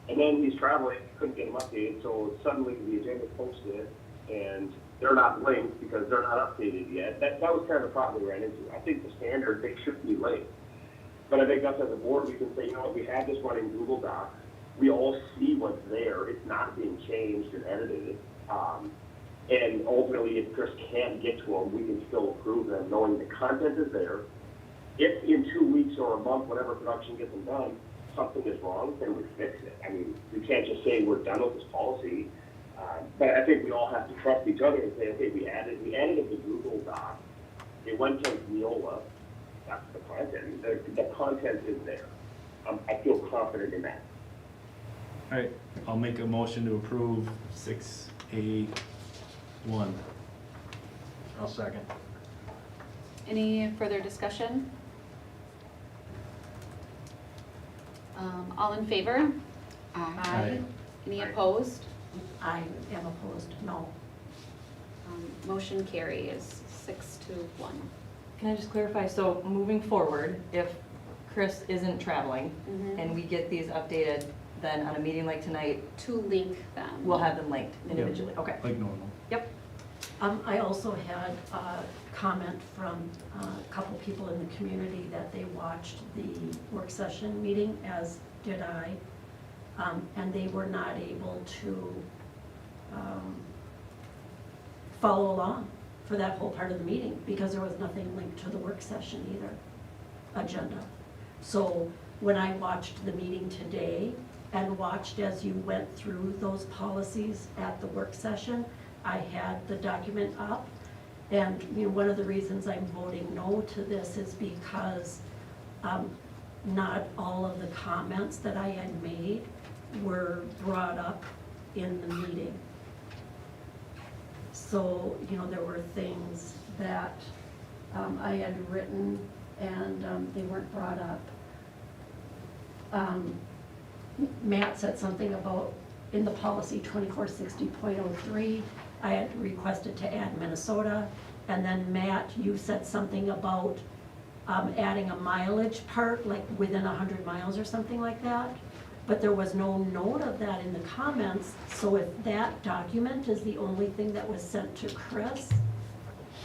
And then he's traveling, couldn't get him updated, so suddenly the agenda posted, and they're not linked because they're not updated yet. That was kind of the problem we ran into. I think the standard, they should be linked. But I think us as a board, we can say, we have this running Google Docs. We all see what's there. It's not being changed and edited. And ultimately, if Chris can't get to them, we can still approve them, knowing the content is there. If in 2 weeks or a month, whenever production gets them done, something is wrong, then we fix it. I mean, we can't just say we're done with this policy. But I think we all have to trust each other and say, okay, we added it to Google Doc. It went to Neola. That's the content. The content is there. I feel confident in that. All right, I'll make a motion to approve 6A1. I'll second. Any further discussion? All in favor? Aye. Any Aye. opposed? I am opposed, no. Motion carries 6-1. Can I just clarify, so moving forward, if Chris isn't traveling Mhm. and we get these updated, then on a meeting like tonight, To link them. we'll have them linked individually, okay. Like normal. Yep. I also had a comment from a couple people in the community that they watched the work session meeting, as did I, and they were not able to follow along for that whole part of the meeting because there was nothing linked to the work session either, agenda. So when I watched the meeting today and watched as you went through those policies at the work session, I had the document up, and one of the reasons I'm voting no to this is because not all of the comments that I had made were brought up in the meeting. So, there were things that I had written and they weren't brought up. Matt said something about in the policy 2460.03, I had requested to add Minnesota. And then Matt, you said something about adding a mileage part, like within 100 miles or something like that. But there was no note of that in the comments, so if that document is the only thing that was sent to Chris,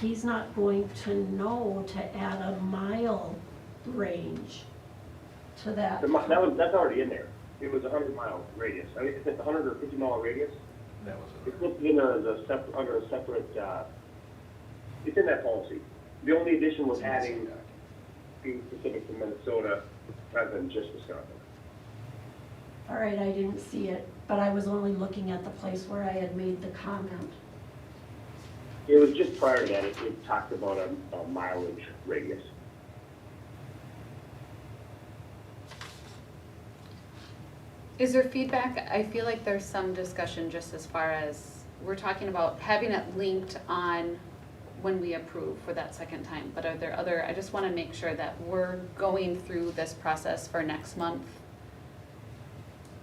he's not going to know to add a mile range to that. That's already in there. It was a 100-mile radius. I mean, it's a 100 or 50-mile radius. That was It's listed in under a separate, it's in that policy. The only addition was adding being specific to Minnesota rather than just Wisconsin. All right, I didn't see it, but I was only looking at the place where I had made the comment. It was just prior to that, it talked about a mileage radius. Is there feedback? I feel like there's some discussion just as far as we're talking about having it linked on when we approve for that second time, but are there other, I just wanna make sure that we're going through this process for next month.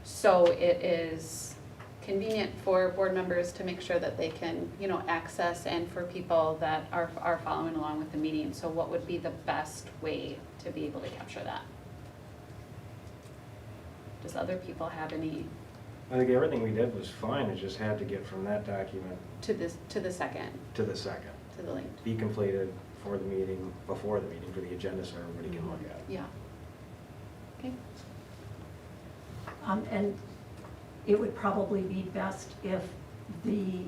So it is convenient for board members to make sure that they can, you know, access, and for people that are following along with the meeting. So what would be the best way to be able to capture that? Does other people have any I think everything we did was fine, it just had to get from that document to the second, to the second. to the link? Be completed for the meeting, before the meeting, for the agenda, so everybody can look at it. Yeah. Okay. And it would probably be best if the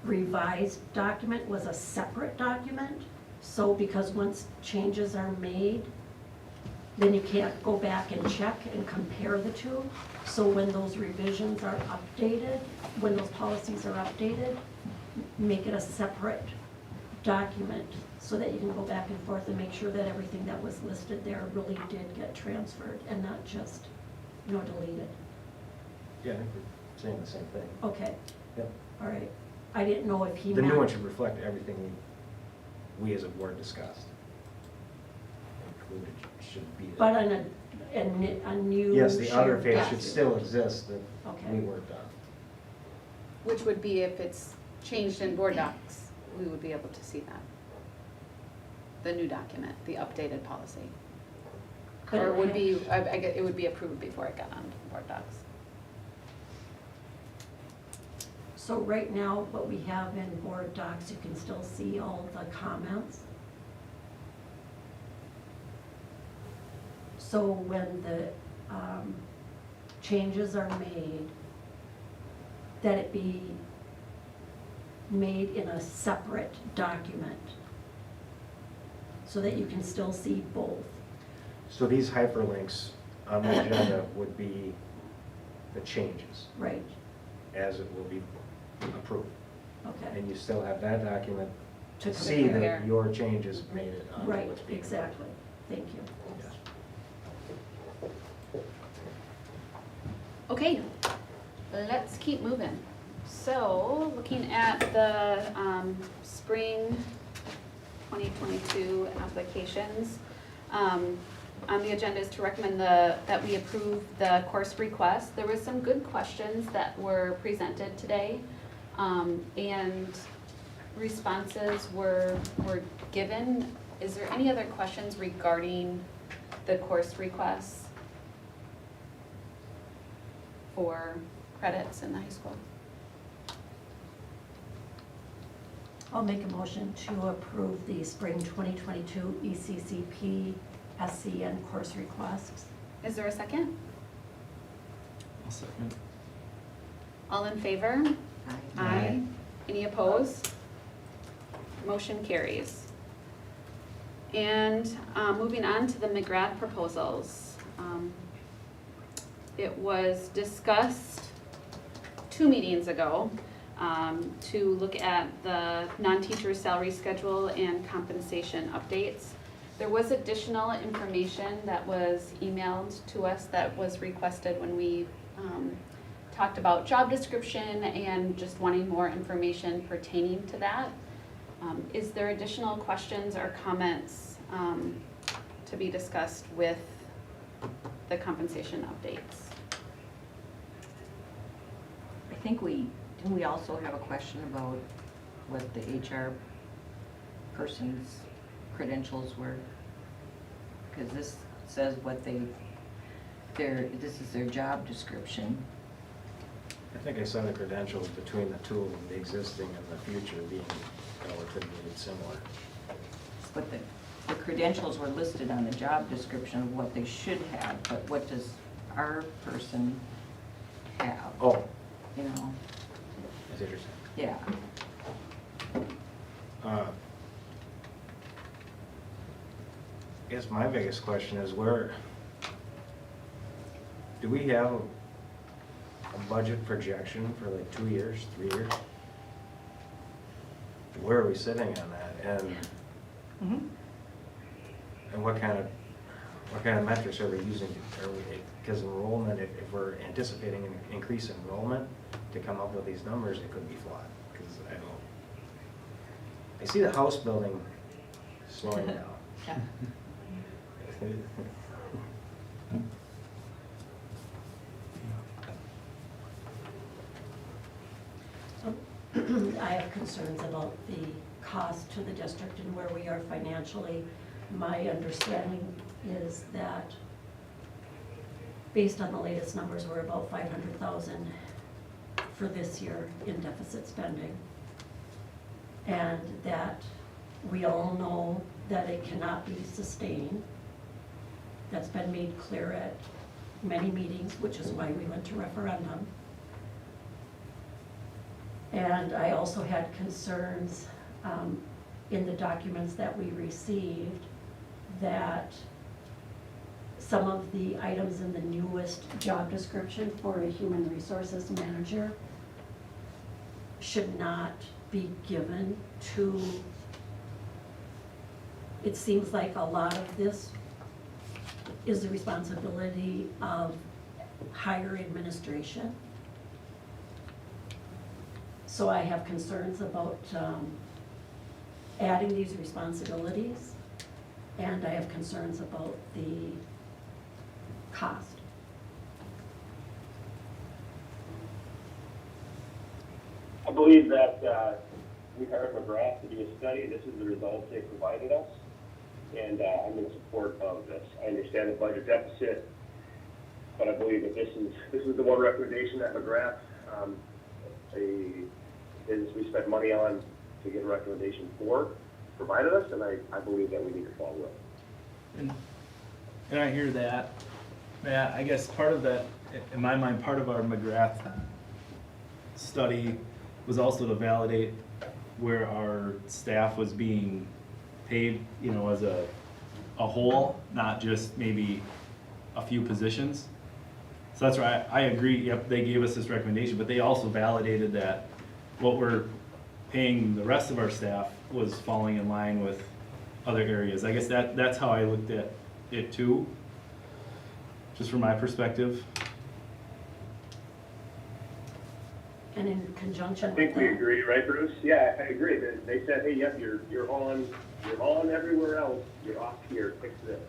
revised document was a separate document. So, because once changes are made, then you can't go back and check and compare the two. So when those revisions are updated, when those policies are updated, make it a separate document so that you can go back and forth and make sure that everything that was listed there really did get transferred and not just, you know, deleted. Yeah, I think we're saying the same thing. Okay, Yep. all right. I didn't know if he The meant. new one should reflect everything we as a board discussed. Included should be. But on a new. Yes, the other shared page doc. should still exist that Okay. we worked on. Which would be if it's changed in board docs, we would be able to see that. The new document, the updated policy. But Or it would had- be, I get, it would be approved before it got on board docs. So right now, what we have in board docs, you can still see all the comments. So when the changes are made, that it be made in a separate document so that you can still see both. So these hyperlinks on the agenda would be the changes Right, as it will be approved. okay. And you still have that document To to see compare. that your changes made it on Right, what's being. exactly. Thank you. Yes. Okay, let's keep moving. So, looking at the spring 2022 applications, on the agenda is to recommend that we approve the course request. There was some good questions that were presented today, and responses were given. Is there any other questions regarding the course requests for credits in the high school? I'll make a motion to approve the spring 2022 ECCP SCN course requests. Is there a second? I'll second. All in favor? Aye. Any opposed? Motion carries. And moving on to the McGrath proposals. It was discussed 2 meetings ago to look at the non-teacher salary schedule and compensation updates. There was additional information that was emailed to us that was requested when we talked about job description and just wanting more information pertaining to that. Is there additional questions or comments to be discussed with the compensation updates? I think didn't we also have a question about what the HR person's credentials were? Because this says what this is their job description. I think I saw the credentials between the two of them, the existing and the future, being relatively similar. But the credentials were listed on the job description of what they should have, but what does our person have? Oh, You know, I see what you're saying. yeah. I guess my biggest question is do we have a budget projection for like 2 years, 3 years? Where are we sitting on that? Mhm. And what kind of metrics are we using? Because enrollment, if we're anticipating an increase in enrollment, to come up with these numbers, it could be flawed, because I see the house building slowing down. I have concerns about the cost to the district and where we are financially. My understanding is that, based on the latest numbers, we're about 500,000 for this year in deficit spending. And that we all know that it cannot be sustained. That's been made clear at many meetings, which is why we went to referendum. And I also had concerns in the documents that we received that some of the items in the newest job description for a human resources manager should not be given to, it seems like a lot of this is the responsibility of higher administration. So I have concerns about adding these responsibilities, and I have concerns about the cost. I believe that we hired McGrath to do a study. This is the results they provided us, and I'm in support of this. I understand the budget deficit, but I believe that this is the one recommendation that McGrath we spent money on to get a recommendation for, provided us, and I believe that we need to follow it. And I hear that. Yeah, I guess part of that, in my mind, part of our McGrath study was also to validate where our staff was being paid, you know, as a whole, not just maybe a few positions. So that's why I agree, yep, they gave us this recommendation, but they also validated that what we're paying the rest of our staff was falling in line with other areas. I guess that's how I looked at it too, just from my perspective. And in conjunction I with think we that, agree, right, Bruce? Yeah, I agree. They said, hey, yep, you're on everywhere else, you're off here, fix this.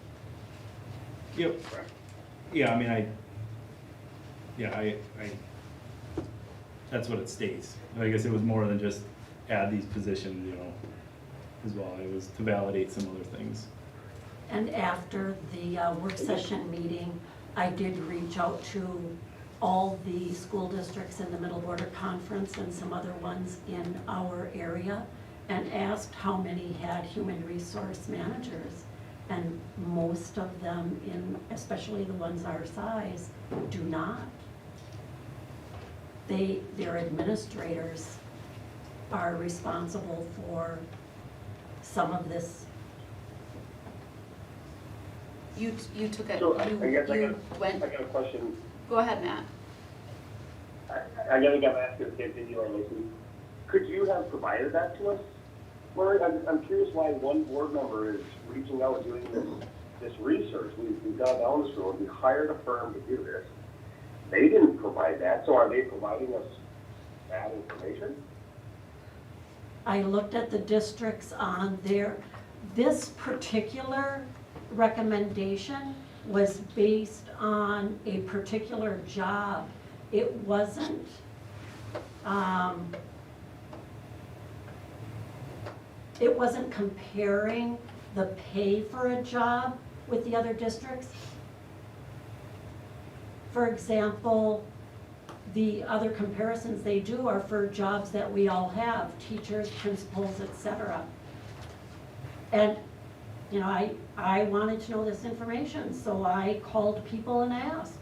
Yep. Correct. Yeah, I mean, I that's what it states. I guess it was more than just add these positions, you know, as well. It was to validate some other things. and after the work session meeting, I did reach out to all the school districts in the Middle Border Conference and some other ones in our area and asked how many had human resource managers. And most of them, especially the ones our size, do not. Their administrators are responsible for some of this. You took it, So I guess I you went, got a question. go ahead, Matt. I think I'm asking the same thing you are, Lacey. Could you have provided that to us? Murray, I'm curious why one board member is reaching out doing this research. We've gone down this road, we hired a firm to do this. They didn't provide that, so are they providing us bad information? I looked at the districts on there. This particular recommendation was based on a particular job. It wasn't, comparing the pay for a job with the other districts. For example, the other comparisons they do are for jobs that we all have, teachers, principals, etc. And, you know, I wanted to know this information, so I called people and asked.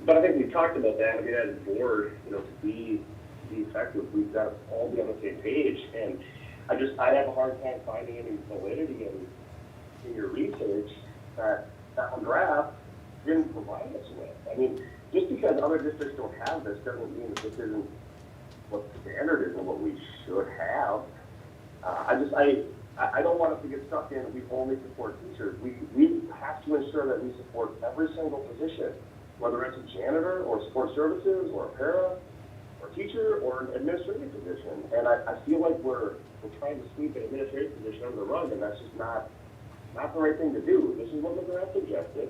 But I think we talked about that. I mean, as a board, you know, to be effective, we've got to all be on the same page. And I'd have a hard time finding any validity in your research that McGrath didn't provide us with. I mean, just because other districts don't have this doesn't mean that this isn't what the standard is and what we should have. I don't want us to get stuck in we only support teachers. We have to ensure that we support every single position whether it's a janitor or support services or a para or teacher or an administrative position. And I feel like we're trying to sweep an administrative position under the rug, and that's just not the right thing to do. This is what McGrath suggested.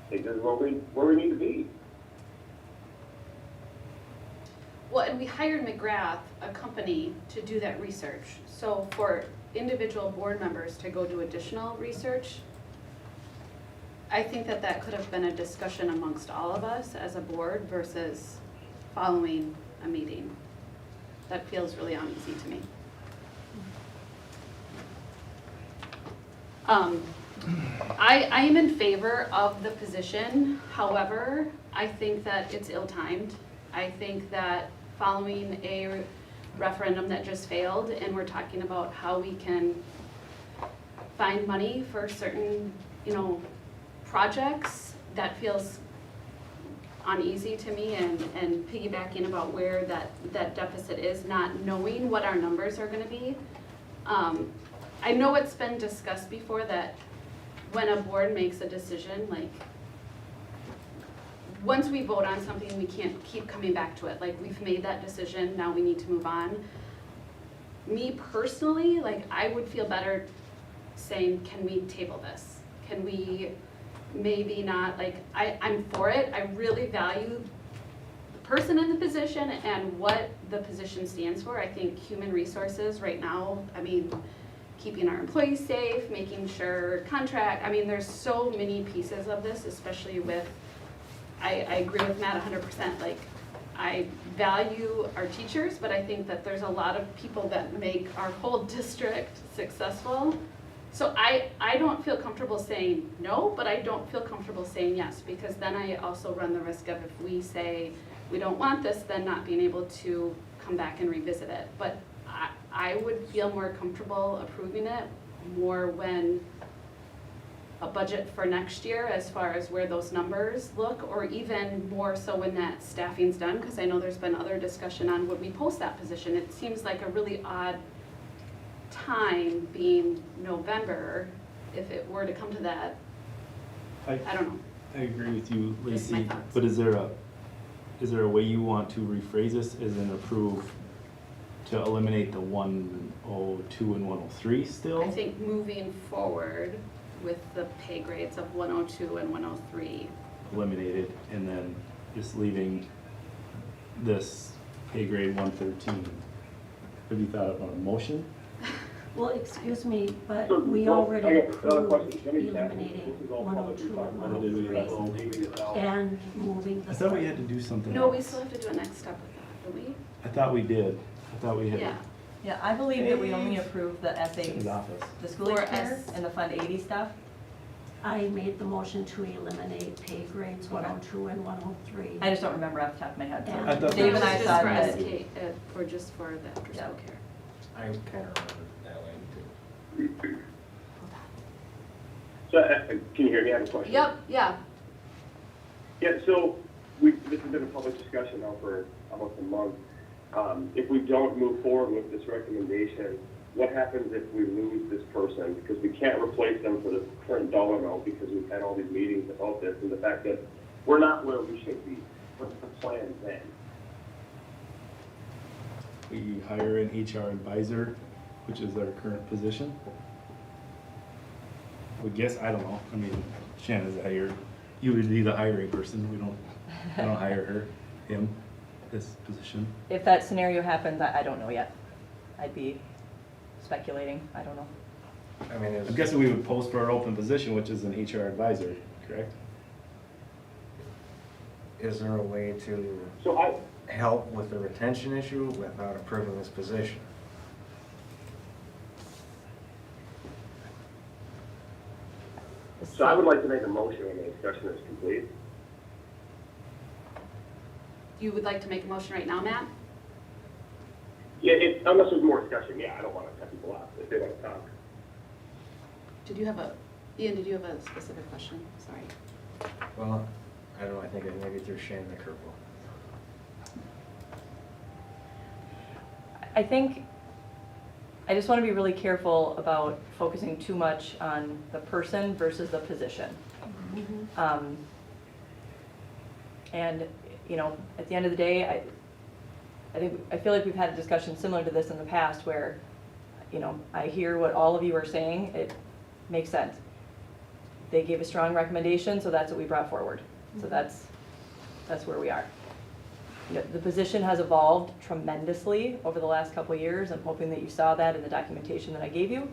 I think this is where we need to be. Well, and we hired McGrath, a company, to do that research. So for individual board members to go do additional research, I think that could have been a discussion amongst all of us as a board versus following a meeting. That feels really uneasy to me. I am in favor of the position. However, I think that it's ill-timed. I think that following a referendum that just failed, and we're talking about how we can find money for certain, projects, that feels uneasy to me, and piggybacking about where that deficit is, not knowing what our numbers are gonna be. I know it's been discussed before that when a board makes a decision, like, once we vote on something, we can't keep coming back to it. Like, we've made that decision, now we need to move on. Me personally, like, I would feel better saying, can we table this? Can we maybe not, like, I'm for it. I really value the person in the position and what the position stands for. I think human resources right now, keeping our employees safe, making sure there's so many pieces of this, especially with, I agree with Matt 100%. Like, I value our teachers, but I think that there's a lot of people that make our whole district successful. So I don't feel comfortable saying no, but I don't feel comfortable saying yes, because then I also run the risk of, if we say we don't want this, then not being able to come back and revisit it. But I would feel more comfortable approving it more when a budget for next year, as far as where those numbers look, or even more so when that staffing's done, because I know there's been other discussion on would we post that position. It seems like a really odd time, being November, if it were to come to that. I don't know. I agree with you, Just my Lacey, thoughts. but is there a way you want to rephrase this as in approve to eliminate the 102 and 103 still? I think moving forward with the pay grades of 102 and 103. Eliminated, and then just leaving this pay grade 113. Have you thought about a motion? Well, excuse me, but So, we well, already I got another approved question. Jimmy said eliminating this is all 102 public. and What did we do 103 Leaving it out. and moving the. I thought we had to do something No, we else. still have to do a next step with that, don't we? I thought we did. I thought we had. Yeah. Yeah, I believe that we only approved the It's in his essays, office. the school For age care S- and the Fund 80 stuff. I made the motion to eliminate pay grades 102 and 103. I just don't remember off the top of my head. Yeah. I thought Dave that and I was thought for that, SK, or just for the after school Yeah. care. I kind of remember it that way too. So, can you hear me? I have a question. Yep, yeah. Yeah, so this has been a public discussion now for almost a month. If we don't move forward with this recommendation, what happens if we lose this person? Because we can't replace them for the current dollar amount, because we've had all these meetings about this, and the fact that we're not where we should be. What's the plan then? We hire an HR advisor, which is our current position. I would guess, I don't know, Shannon's hired, you would be the hiring person, I don't hire him, this position. if that scenario happens, I don't know yet. I'd be speculating, I don't know. I mean, I'm guessing we would post for our open position, which is an HR advisor, correct? is there a way to So help with the retention issue without approving this position? So I would like to make a motion when the discussion is complete. You would like to make a motion right now, Matt? Yeah, unless there's more discussion, yeah, I don't want to cut people off if they want to talk. Ian, did you have a specific question? Sorry. Well, I don't know, I think I maybe threw Shannon a curveball. I think, I just want to be really careful about focusing too much on the person versus the position. And, you know, at the end of the day, I feel like we've had a discussion similar to this in the past where, you know, I hear what all of you are saying, it makes sense. They gave a strong recommendation, so that's what we brought forward. So that's where we are. You know, the position has evolved tremendously over the last couple of years. I'm hoping that you saw that in the documentation that I gave you.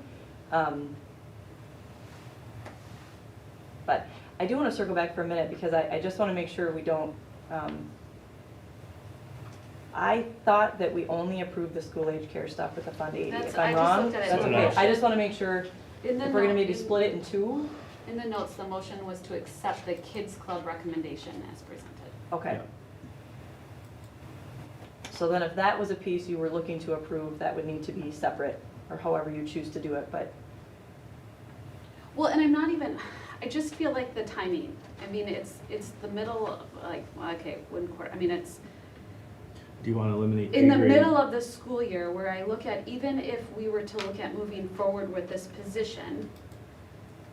But I do want to circle back for a minute because I just want to make sure we don't, I thought that we only approved the school age care stuff with the Fund 80. That's- If I'm I just wrong, looked at it. that's okay. I just want to make sure In the if we're going to note- maybe split it in two. In the notes, the motion was to accept the Kids Club recommendation as presented. Okay. So then if that was a piece you were looking to approve, that would need to be separate, or however you choose to do it, but, Well, and I'm not even, I just feel like the timing, I mean, it's the middle of, like, well, okay, 1/4, I mean, it's Do you want to eliminate pay in the grade? middle of the school year where I look at, even if we were to look at moving forward with this position,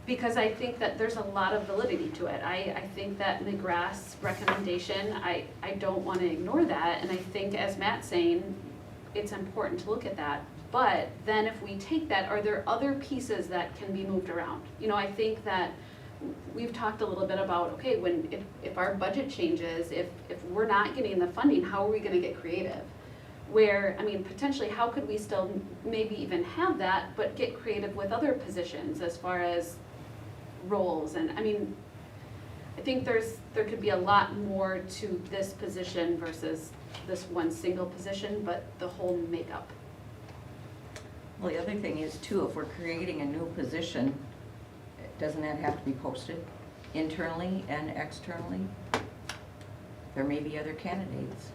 because I think that there's a lot of validity to it. I think that McGrath's recommendation, I don't want to ignore that, and I think, as Matt's saying, it's important to look at that. But then if we take that, are there other pieces that can be moved around? You know, I think that we've talked a little bit about, okay, if our budget changes, if we're not getting the funding, how are we gonna get creative? Where, I mean, potentially, how could we still maybe even have that, but get creative with other positions as far as roles? And, I mean, I think there could be a lot more to this position versus this one single position, but the whole makeup. Well, the other thing is too, if we're creating a new position, doesn't that have to be posted internally and externally? There may be other candidates.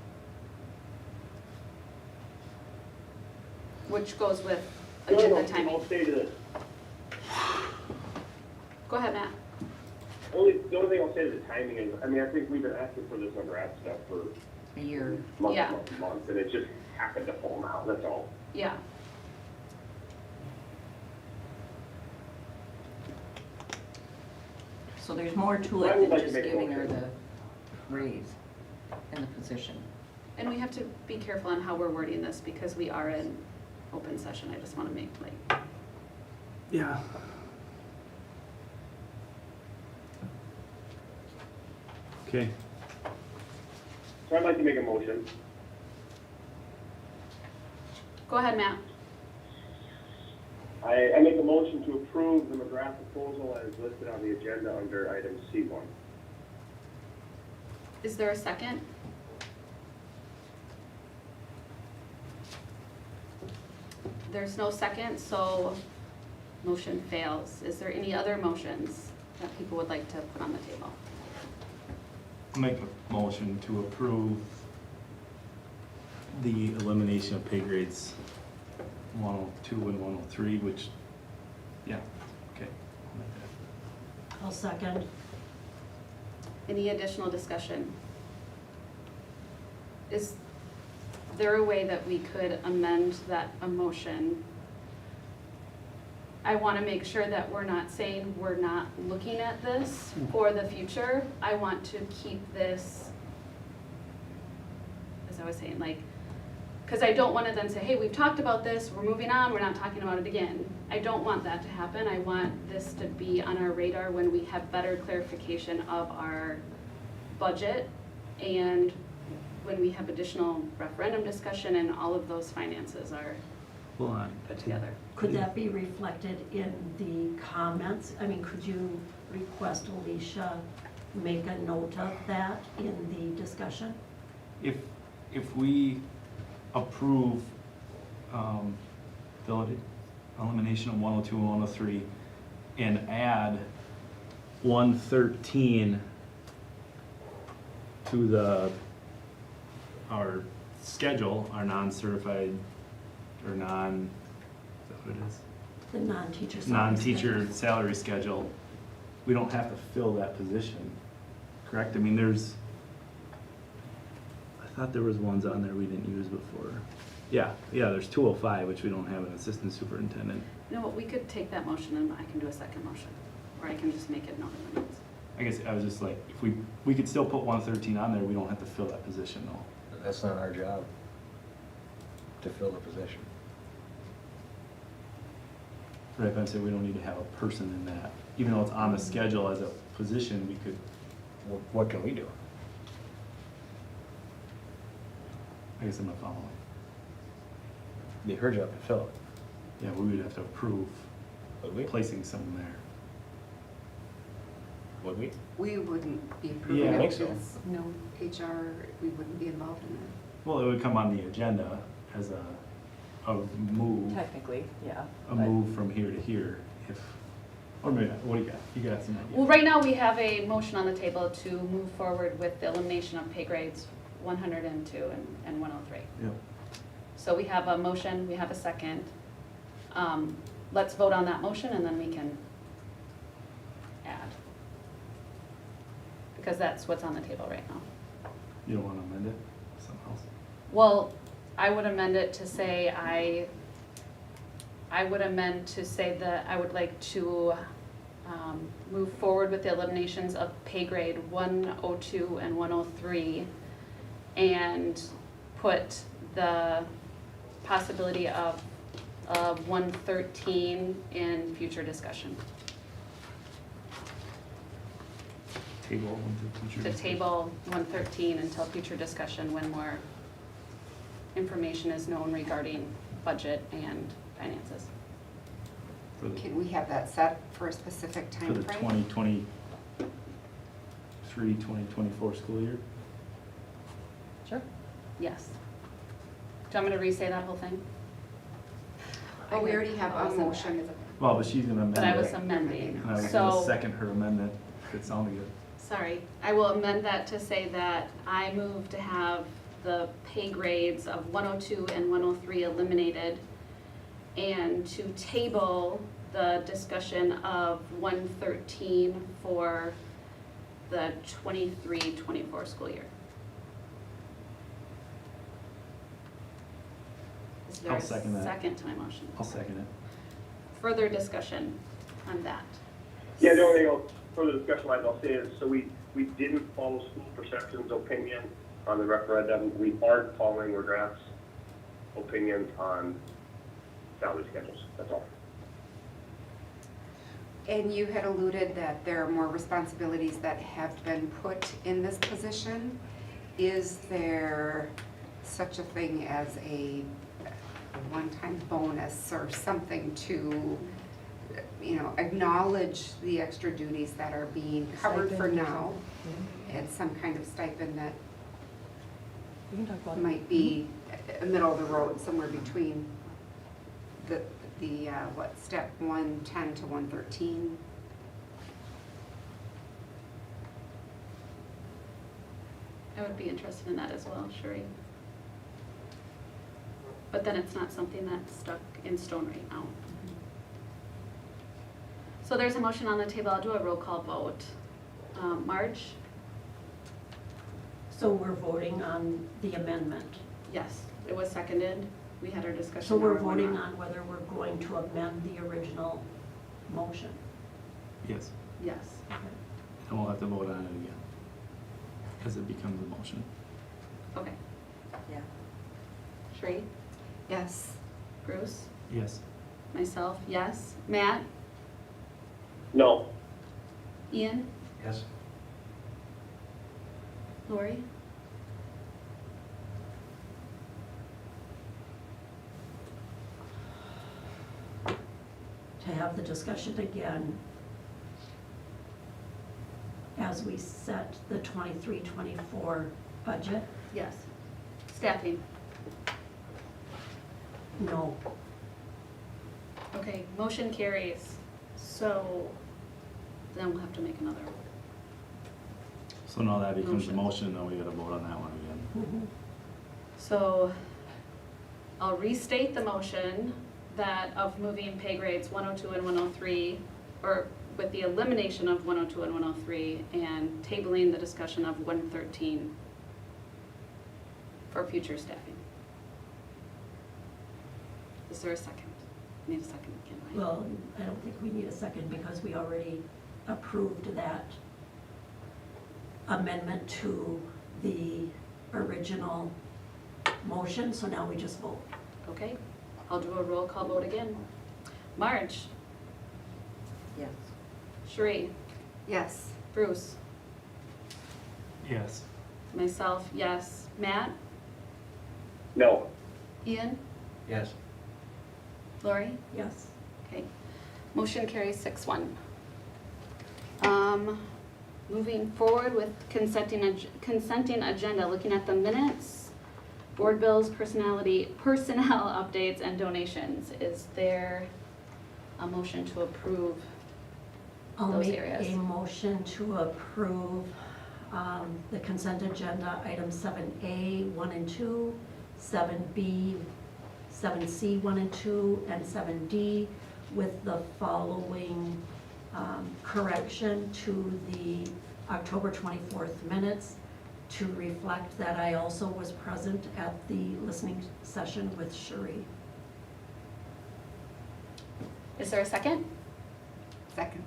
Which goes with The only agenda thing timing. I'll say to this, Go ahead, Matt. the only thing I'll say to the timing is, I mean, I think we've been asking for this McGrath stuff for A year. months, Yeah. months, months, and it just happened to fall now, that's all. Yeah. So there's more to I it would than like to just make a giving her motion. the raise and the position. And we have to be careful on how we're wording this because we are in open session. I just want to make, like, Yeah. Okay. So I'd like to make a motion. go ahead, Matt. I make a motion to approve the McGrath proposal as listed on the agenda under item C1. Is there a second? There's no second, so motion fails. Is there any other motions that people would like to put on the table? Make a motion to approve the elimination of pay grades 102 and 103, which, yeah, okay. I'll make that. I'll second. Any additional discussion? Is there a way that we could amend that motion? I want to make sure that we're not saying we're not looking at this for the future. I want to keep this, as I was saying, like, because I don't want to then say, hey, we've talked about this, we're moving on, we're not talking about it again. I don't want that to happen. I want this to be on our radar when we have better clarification of our budget and when we have additional referendum discussion and all of those finances are Hold on. put together. Could that be reflected in the comments? I mean, could you request Alicia make a note of that in the discussion? If we approve the elimination of 102 and 103 and add 113 to our schedule, our non-certified or is that what it is? The non-teacher. salary Non-teacher schedule. salary schedule, we don't have to fill that position, correct? I mean, I thought there was ones on there we didn't use before. Yeah, there's 205, which we don't have an assistant superintendent. You know what, we could take that motion and I can do a second motion, or I can just make it known in the minutes. I guess I was just like, if we could still put 113 on there, we don't have to fill that position though. That's not our job to fill the position. Right, but I'm saying we don't need to have a person in that. Even though it's on the schedule as a position, we could, What can we do? I guess I'm not following. Be her job to fill it. Yeah, we would have to approve Would we? placing someone there. Would we? We wouldn't be Yeah. approving I it think so. because no HR, we wouldn't be involved in that. Well, it would come on the agenda as a move, Technically, yeah. a but- move from here to here, if, or maybe not. What do you got? You got some idea? Well, right now, we have a motion on the table to move forward with the elimination of pay grades 102 and 103. Yep. So we have a motion, we have a second. Let's vote on that motion and then we can add. Because that's what's on the table right now. You don't want to amend it somehow? Well, I would amend it to say I would amend to say that I would like to move forward with the eliminations of pay grade 102 and 103 and put the possibility of 113 in future discussion. Table until future. To discussion. table 113 until future discussion when more information is known regarding budget and finances. For the, Can we have that set for a specific for time the frame? 2023, 2024 school year? Sure. Yes. Do you want me to re-say that whole thing? Oh, we already have a motion. Well, but she's gonna amend it. But I was amending, And I was gonna so, second her amendment, if it sounded good. sorry, I will amend that to say that I move to have the pay grades of 102 and 103 eliminated and to table the discussion of 113 for the 23-24 school year. Is there I'll a second that. second to my motion? I'll second it. Further discussion on that? Yeah, the only thing further discussion I'll say is, so we didn't follow school perception's opinion on the referendum. We aren't following McGrath's opinion on salary schedules, that's all. And you had alluded that there are more responsibilities that have been put in this position. Is there such a thing as a one-time bonus or something to, acknowledge the extra duties that are being covered for Stipend or now? something. And some kind of stipend that We can talk about it. might be a middle of the road, somewhere between the step 110 to 113? I would be interested in that as well, Sherry. But then it's not something that's stuck in stone right now. So there's a motion on the table. I'll do a roll call vote. Marge? So we're voting on the amendment. Yes, it was seconded. We had our discussion. So we're now we're voting going on whether we're going to amend the original motion. Yes. Yes. And we'll have to vote on it again. As it becomes a motion. Okay. Yeah. Sherry? Yes. Bruce? Yes. Myself, yes. Matt? No. Ian? Yes. Lori? To have the discussion again as we set the 23-24 budget? Yes. Staffing? No. Okay, motion carries. So then we'll have to make another. So now that becomes a Motion. motion, now we gotta vote on that one again. So I'll restate the motion that of moving pay grades 102 and 103, or with the elimination of 102 and 103, and tabling the discussion of 113 for future staffing. Is there a second? Need a second again, right? Well, I don't think we need a second because we already approved that amendment to the original motion, so now we just vote. Okay, I'll do a roll call vote again. Marge, Yes. Sheree, Yes. Bruce, Yes. myself, yes. Matt, No. Ian, Yes. Lori? Yes. Okay, motion carries 6-1. Moving forward with consenting agenda, looking at the minutes, board bills, personnel updates, and donations. Is there a motion to approve I'll those make areas? a motion to approve the consent agenda, items 7A, 1 and 2, 7B, 7C, 1 and 2, and 7D, with the following correction to the October 24th minutes to reflect that I also was present at the listening session with Sheree. Is there a second? Second.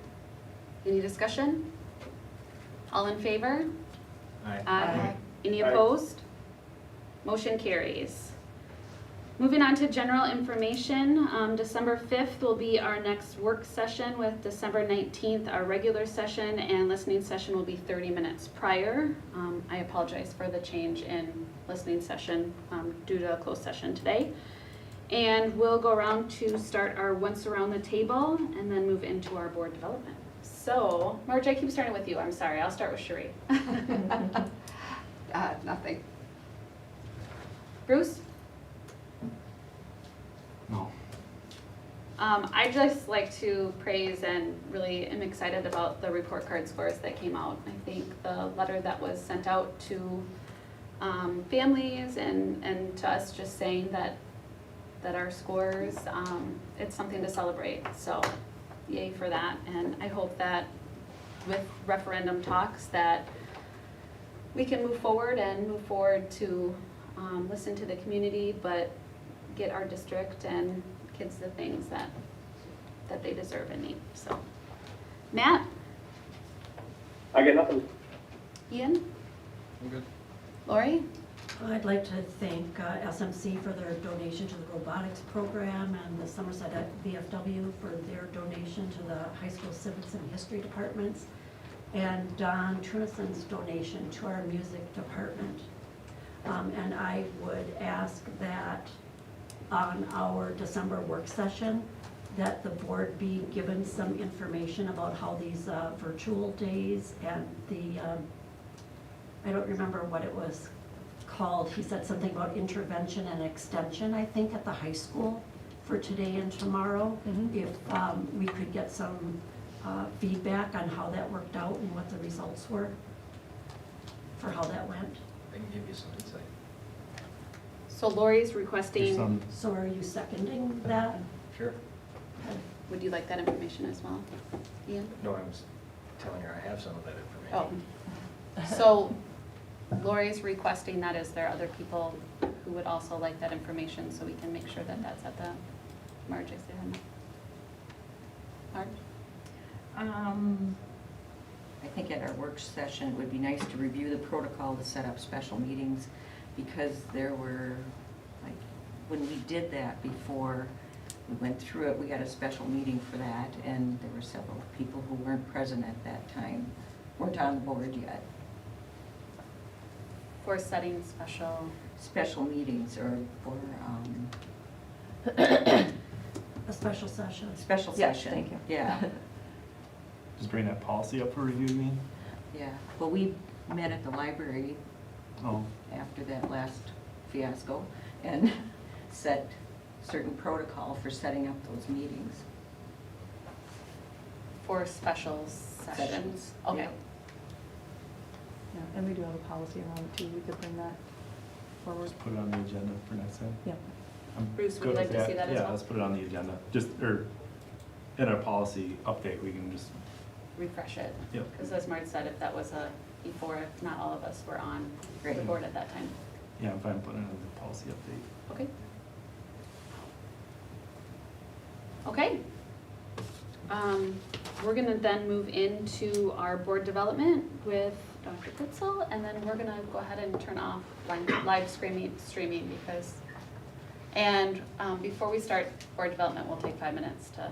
Any discussion? All in favor? Aye. Aye. Any Aye. opposed? Motion carries. Moving on to general information, December 5th will be our next work session, with December 19th our regular session, and listening session will be 30 minutes prior. I apologize for the change in listening session due to a closed session today. And we'll go around to start our once around the table and then move into our board development. So, Marge, I keep starting with you, I'm sorry, I'll start with Sheree. Nothing. Bruce? No. I just like to praise and really am excited about the report card scores that came out. I think the letter that was sent out to families and to us just saying that our scores, it's something to celebrate. So yay for that. And I hope that with referendum talks that we can move forward to listen to the community, but get our district and kids the things that they deserve and need. So, Matt, I got nothing. Ian, I'm good. Lori, I'd like to thank SMC for their donation to the robotics program, and the Somerset VFW for their donation to the high school civics and history departments, and Don Trunison's donation to our music department. And I would ask that on our December work session, that the board be given some information about how these virtual days and the, I don't remember what it was called. He said something about intervention and extension, I think, at the high school for today and tomorrow. If we could get some feedback on how that worked out and what the results were for how that went. I can give you some insight. so Lori's There's requesting, some, So are you seconding that? Sure. would you like that information as well, Ian? No, I was telling her I have some of that information. Oh, so Lori's requesting that. Is there other people who would also like that information, so we can make sure that that's at the Marge, is there? Marge? I think at our work session, it would be nice to review the protocol to set up special meetings, because there were, like, when we did that before, we went through it, we got a special meeting for that, and there were several people who weren't present at that time, weren't on the board yet. For setting Special meetings or for, A special session? special Yeah, session. thank you. Yeah, just bring that policy up for review, you mean? yeah. Well, we met at the library Oh, after that last fiasco and set certain protocol for setting up those meetings. for special sessions? Sessions, Okay. yeah. Yeah, and we do have a policy around it too, we could bring that forward. just put it on the agenda for next time. Yeah. I'm Bruce, would good you like with to see that as well? Yeah, let's put it on the agenda, just, or in our policy update, we can just, Refresh it. Yep. Because as Marge said, if that was before, if not all of us were on the Right. board at that time. yeah, I'm fine putting it on the policy update. Okay. Okay. We're gonna then move into our board development with Dr. Gutzel, and then we're gonna go ahead and turn off live streaming because, and before we start board development, we'll take 5 minutes to